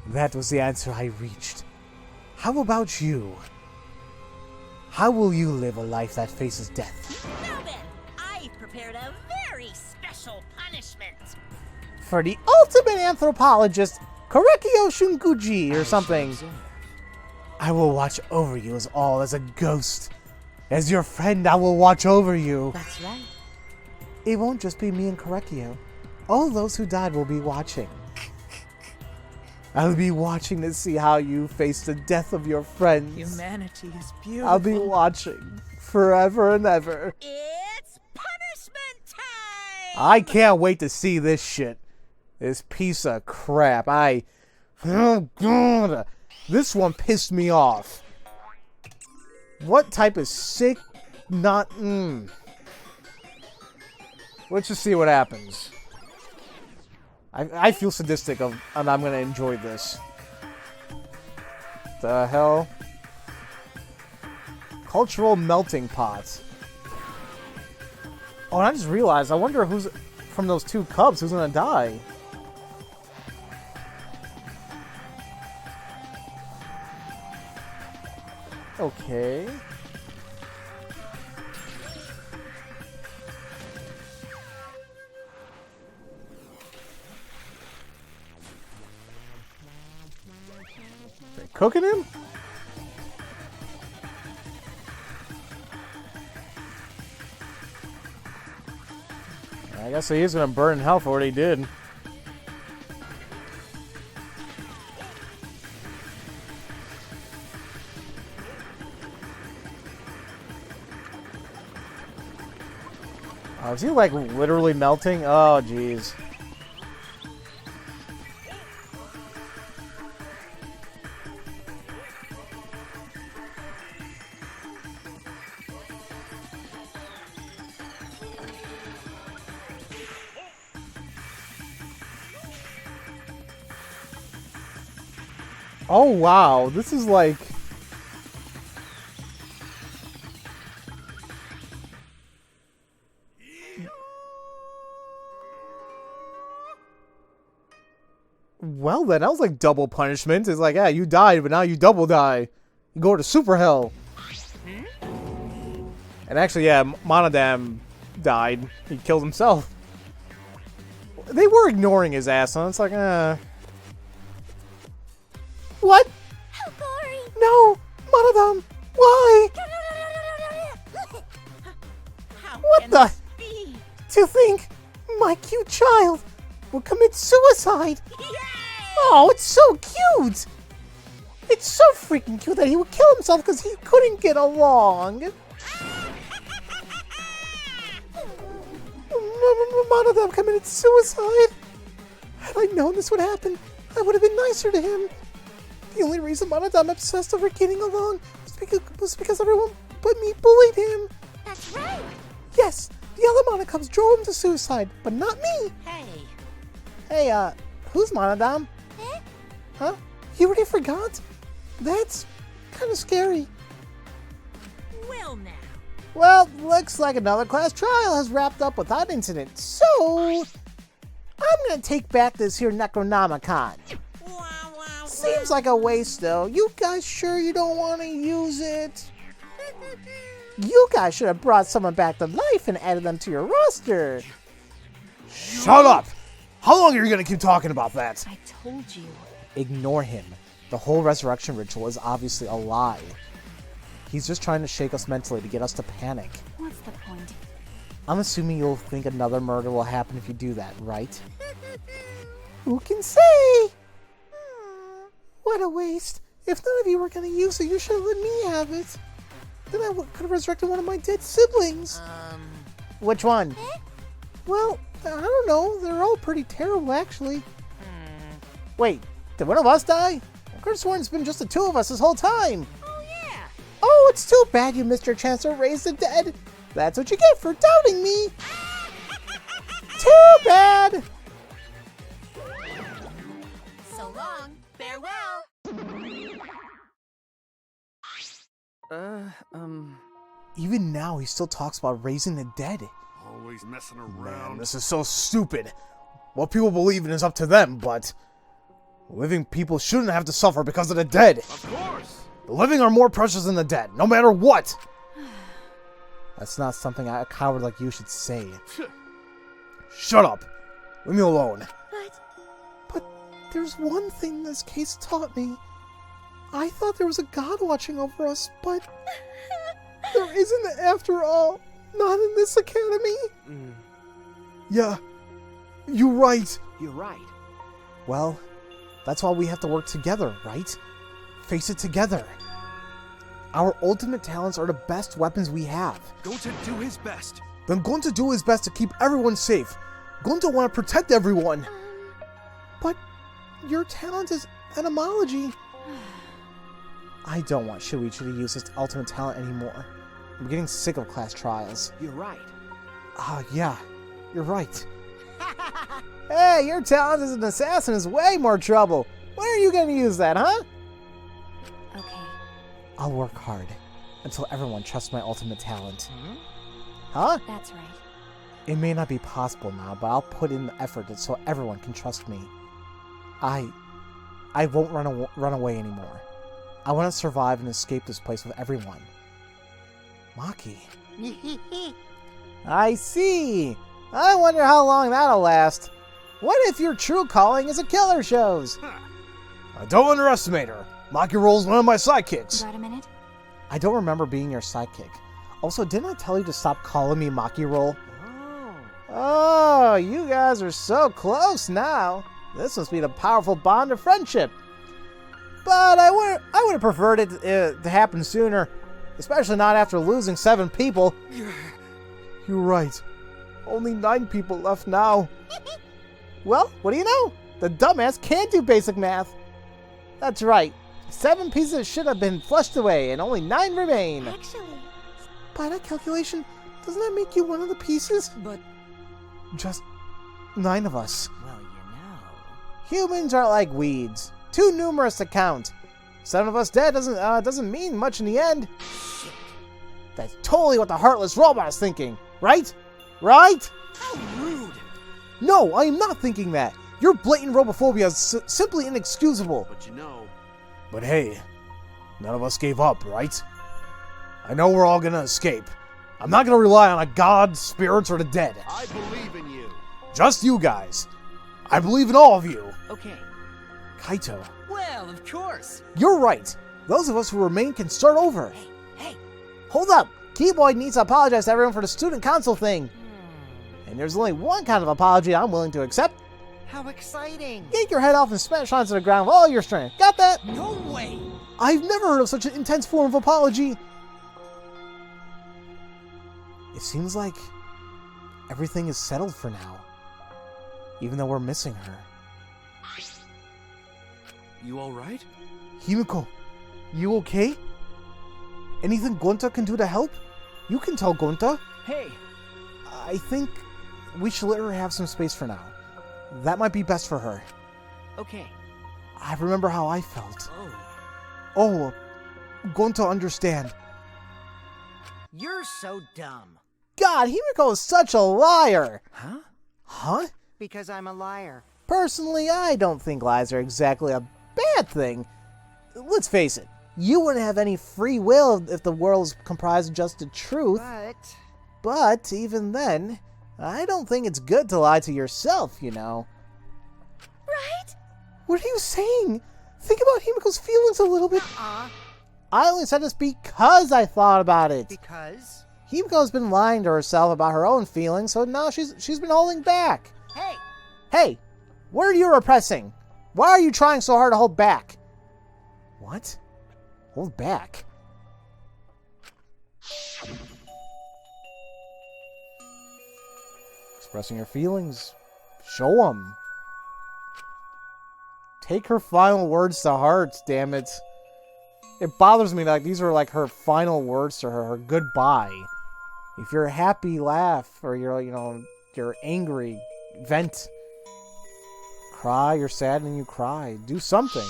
That was the answer I reached. How about you? How will you live a life that faces death? Now then, I've prepared a very special punishment. For the ultimate anthropologist, Correcchio Shunguji or something. I will watch over you as a ghost. As your friend, I will watch over you. That's right. It won't just be me and Correcchio. All those who died will be watching. I'll be watching to see how you face the death of your friends. Humanity is beautiful. I'll be watching forever and ever. It's punishment time! I can't wait to see this shit. This piece of crap. Oh god. This one pissed me off. What type of sick... Let's just see what happens. I feel sadistic and I'm gonna enjoy this. The hell? Cultural melting pot. Oh, and I just realized, I wonder who's... From those 2 cubs, who's gonna die? Okay. cooking him? I guess he is gonna burn in hell for what he did. Oh, is he like literally melting? Oh, jeez. Oh, wow. This is like... Well, then, that was like double punishment. It's like, yeah, you died, but now you double die. You go to super hell. And actually, yeah, Monodam died. He killed himself. They were ignoring his ass, huh? It's like, What? How gory! No! Monodam! Why? What the? To think my cute child will commit suicide! Oh, it's so cute! It's so freaking cute that he would kill himself because he couldn't get along. Monodam committed suicide. Had I known this would happen, I would have been nicer to him. The only reason Monodam obsessed over getting along was because everyone but me bullied him. That's right. Yes, the other Monocubs drove him to suicide, but not me. Hey, who's Monodam? Huh? You already forgot? That's kind of scary. Well, now. Well, looks like another class trial has wrapped up without incident, so I'm gonna take back this here Necronomicon. Seems like a waste, though. You guys sure you don't want to use it? You guys should have brought someone back to life and added them to your roster. Shut up! How long are you gonna keep talking about that? I told you. Ignore him. The whole resurrection ritual is obviously a lie. He's just trying to shake us mentally to get us to panic. What's the point? I'm assuming you'll think another murder will happen if you do that, right? Who can say? What a waste. If none of you were going to use it, you should have let me have it. Then I could have resurrected one of my dead siblings. Which one? Well, I don't know. They're all pretty terrible, actually. Wait, did one of us die? I could have sworn it's been just the two of us this whole time. Oh, it's too bad you missed your chance to raise the dead. That's what you get for doubting me. Too bad. So long. Farewell. Even now, he still talks about raising the dead. Always messing around. Man, this is so stupid. What people believe in is up to them, but living people shouldn't have to suffer because of the dead. Of course. The living are more precious than the dead, no matter what. That's not something a coward like you should say. Shut up. Leave me alone. But there's one thing this case taught me. I thought there was a god watching over us, but there isn't after all. Not in this academy. Yeah, you're right. You're right. Well, that's why we have to work together, right? Face it together. Our ultimate talents are the best weapons we have. Going to do his best. Then going to do his best to keep everyone safe. Going to want to protect everyone. But your talent is etymology. I don't want Shuichi to use his ultimate talent anymore. I'm getting sick of class trials. You're right. Yeah, you're right. Hey, your talent as an assassin is way more trouble. When are you going to use that, huh? Okay. I'll work hard until everyone trusts my ultimate talent. Huh? That's right. It may not be possible now, but I'll put in the effort so everyone can trust me. I won't run away anymore. I want to survive and escape this place with everyone. Maki. I see. I wonder how long that'll last. What if your true calling is a killer shows? Don't underestimate her. Maki Roll's one of my sidekicks. Got a minute? I don't remember being your sidekick. Also, didn't I tell you to stop calling me Maki Roll? Oh, you guys are so close now. This must be the powerful bond of friendship. But I would have preferred it to happen sooner, especially not after losing 7 people. You're right. Only 9 people left now. Well, what do you know? The dumbass can't do basic math. That's right. 7 pieces should have been flushed away, and only 9 remain. Actually, By that calculation, doesn't that make you one of the pieces? But Just 9 of us. well, you know. Humans are like weeds, too numerous to count. 7 of us dead doesn't mean much in the end. Shit. That's totally what the heartless robot is thinking, right? Right? How rude! No, I am not thinking that. Your blatant robophobia is simply inexcusable. But you know... But hey, none of us gave up, right? I know we're all gonna escape. I'm not gonna rely on a god, spirits, or the dead. I believe in you. Just you guys. I believe in all of you. Okay. Kaito, Well, of course. you're right. Those of us who remain can start over. Hey. Hold up! Keyboy needs to apologize to everyone for the student council thing. And there's only one kind of apology I'm willing to accept. How exciting! Yank your head off and smash onto the ground with all your strength. Got that? No way! I've never heard of such an intense form of apology. It seems like everything is settled for now. Even though we're missing her. You alright? Himiko, you okay? Anything Gonta can do to help? You can tell Gonta. Hey. I think we should let her have some space for now. That might be best for her. Okay. I remember how I felt. Oh. Oh, Gonta understand. You're so dumb. God, Himiko is such a liar. Huh? Huh? Because I'm a liar. Personally, I don't think lies are exactly a bad thing. Let's face it, you wouldn't have any free will if the world is comprised of just the truth. But even then, I don't think it's good to lie to yourself, you know. Right? What are you saying? Think about Himiko's feelings a little bit. I only said this because I thought about it. Because? Himiko's been lying to herself about her own feelings, so now she's been holding back. Hey! Hey, what are you repressing? Why are you trying so hard to hold back? What? Hold back? Expressing your feelings. Show them. Take her final words to heart, damn it. It bothers me that these are like her final words to her goodbye. If you're happy, laugh. Or you're angry, vent. Cry, you're sad and you cry. Do something.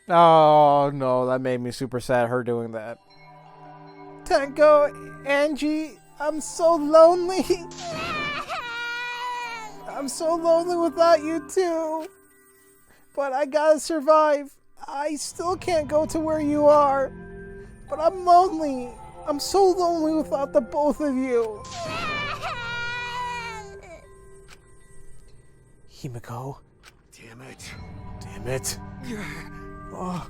Oh, no, that made me super sad, her doing that. Tenko, Angie, I'm so lonely. I'm so lonely without you too. But I gotta survive. I still can't go to where you are. But I'm lonely. I'm so lonely without the both of you. Himiko. Damn it. Damn it. Oh.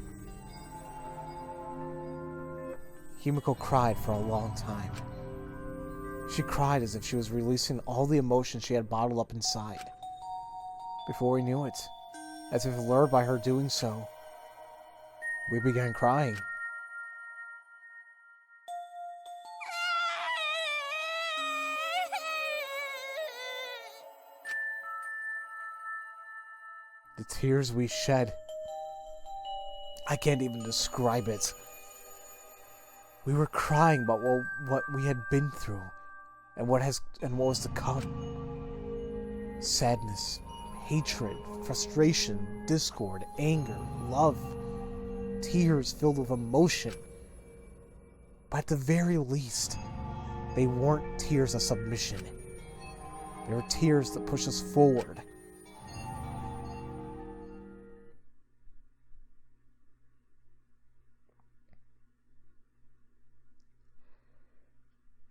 Himiko cried for a long time. She cried as if she was releasing all the emotions she had bottled up inside. Before we knew it, as if lured by her doing so, we began crying. The tears we shed, I can't even describe it. We were crying about what we had been through and what was to come. Sadness, hatred, frustration, discord, anger, love, tears filled with emotion. But at the very least, they weren't tears of submission. They were tears that push us forward.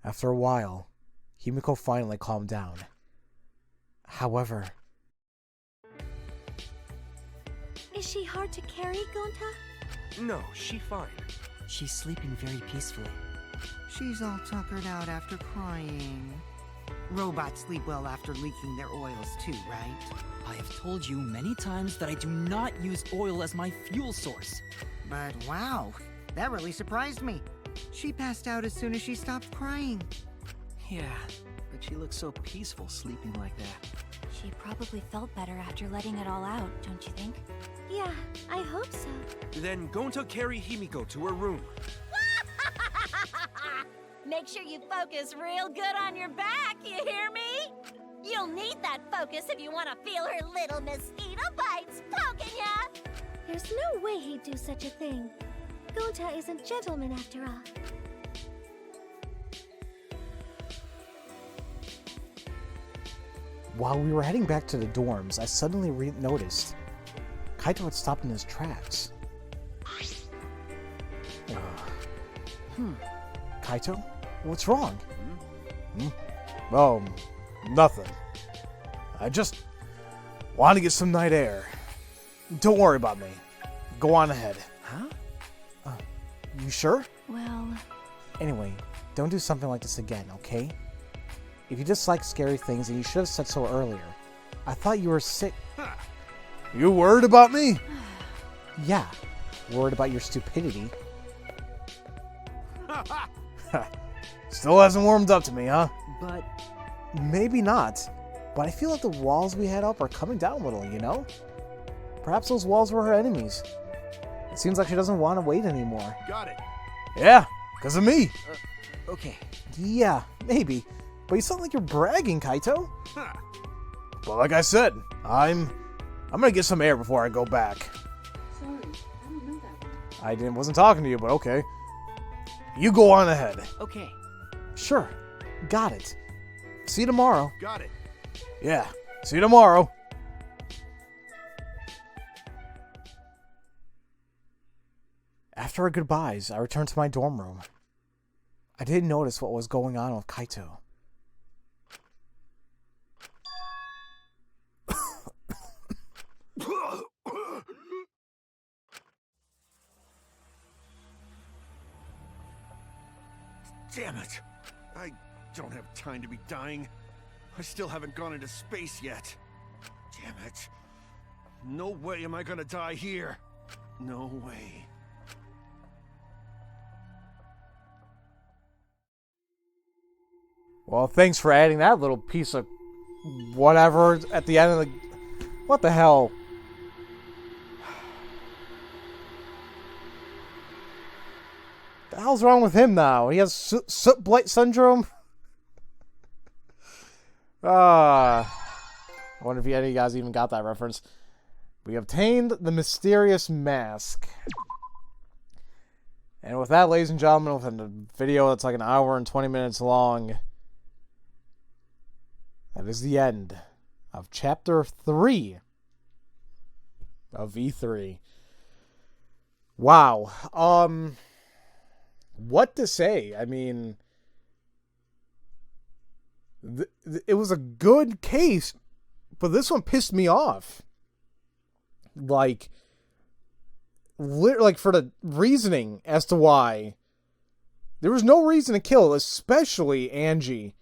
After a while, Himiko finally calmed down. However... Is she hard to carry, Gonta? No, she fine. She's sleeping very peacefully. She's all tuckered out after crying. Robots sleep well after leaking their oils too, right? I have told you many times that I do not use oil as my fuel source. But wow, that really surprised me. She passed out as soon as she stopped crying. Yeah, but she looks so peaceful sleeping like that. She probably felt better after letting it all out, don't you think? Yeah, I hope so. Then Gonta carry Himiko to her room. Make sure you focus real good on your back, you hear me? You'll need that focus if you want to feel her little mosquito bites poking ya! There's no way he'd do such a thing. Gonta is a gentleman after all. While we were heading back to the dorms, I suddenly noticed Kaito had stopped in his tracks. Kaito? What's wrong? Oh, nothing. I just want to get some night air. Don't worry about me. Go on ahead. Huh? You sure? Well... Anyway, don't do something like this again, okay? If you dislike scary things, then you should have said so earlier. I thought you were sick. You worried about me? Yeah, worried about your stupidity. Still hasn't warmed up to me, huh? But... Maybe not. But I feel like the walls we had up are coming down a little, you know? Perhaps those walls were her enemies. It seems like she doesn't want to wait anymore. Got it. Yeah, because of me. Okay. Yeah, maybe. But you sound like you're bragging, Kaito. But like I said, I'm gonna get some air before I go back. Sorry, I don't know that one. Wasn't talking to you, but okay. You go on ahead. Okay. Sure. Got it. See you tomorrow. Got it. Yeah. See you tomorrow. After our goodbyes, I returned to my dorm room. I didn't notice what was going on with Kaito. Damn it. I don't have time to be dying. I still haven't gone into space yet. Damn it. No way am I gonna die here. No way. Well, thanks for adding that little piece of whatever at the end of the... What the hell? The hell's wrong with him now? He has soot blight syndrome? I wonder if any of you guys even got that reference. We obtained the mysterious mask. And with that, ladies and gentlemen, within a video that's like an hour and 20 minutes long, that is the end of Chapter 3 of V3. Wow. What to say? I mean, it was a good case, but this one pissed me off. Like for the reasoning as to why. There was no reason to kill, especially Angie.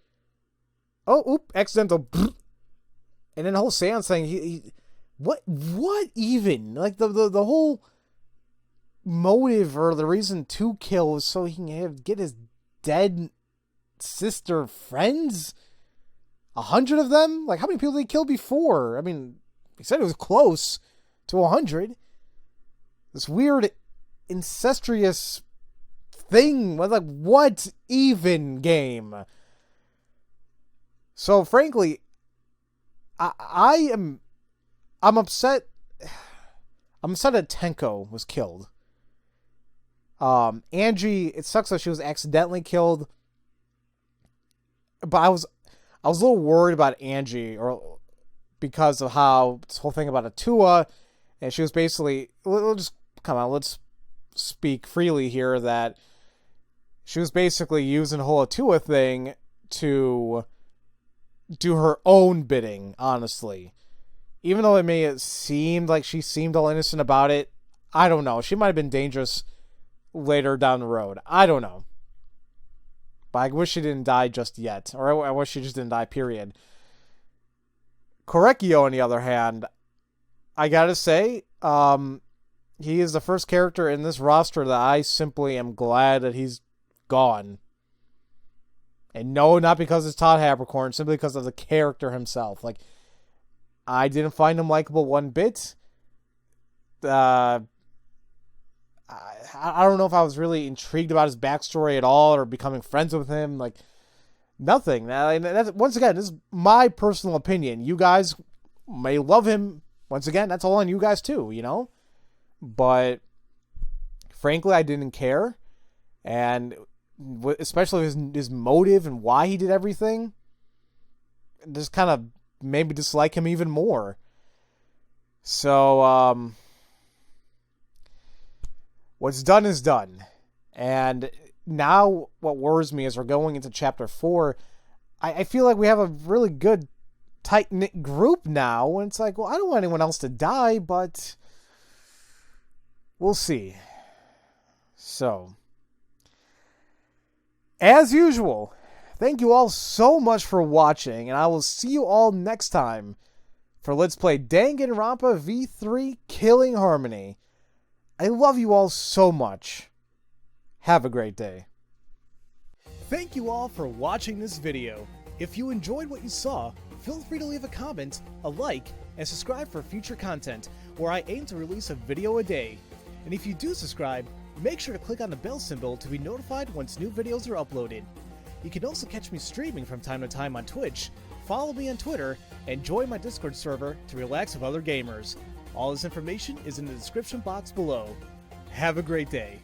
Oh, accidental. And then the whole seance thing, what even? Like, the whole motive or the reason to kill was so he can get his dead sister friends? 100 of them? Like, how many people did he kill before? I mean, he said it was close to 100. This weird incestuous thing. Like, what even game? So, frankly, I'm upset. I'm upset that Tenko was killed. Angie, it sucks that she was accidentally killed. But I was a little worried about Angie, or because of how this whole thing about Atua, and she was basically, let's speak freely here, that She was basically using the whole Atua thing to do her own bidding, honestly. Even though it may have seemed like she seemed all innocent about it, I don't know. She might have been dangerous later down the road. I don't know. But I wish she didn't die just yet. Or I wish she just didn't die, period. Korekio, on the other hand, I gotta say, he is the first character in this roster that I simply am glad that he's gone. And no, not because it's Todd Habercorn, simply because of the character himself. Like, I didn't find him likable one bit. I don't know if I was really intrigued about his backstory at all or becoming friends with him. Like, nothing. That's, once again, this is my personal opinion. You guys may love him. Once again, that's all on you guys too, you know? But, frankly, I didn't care. And especially his motive and why he did everything, just kind of made me dislike him even more. So, what's done is done. And now what worries me is we're going into Chapter 4. I feel like we have a really good, tight-knit group now. And it's like, well, I don't want anyone else to die, but we'll see. So, as usual, thank you all so much for watching, and I will see you all next time for Let's Play Danganronpa V3 Killing Harmony. I love you all so much. Have a great day. Thank you all for watching this video. If you enjoyed what you saw, feel free to leave a comment, a like, and subscribe for future content, where I aim to release a video a day. And if you do subscribe, make sure to click on the bell symbol to be notified once new videos are uploaded. You can also catch me streaming from time to time on Twitch, follow me on Twitter, and join my Discord server to relax with other gamers. All this information is in the description box below. Have a great day.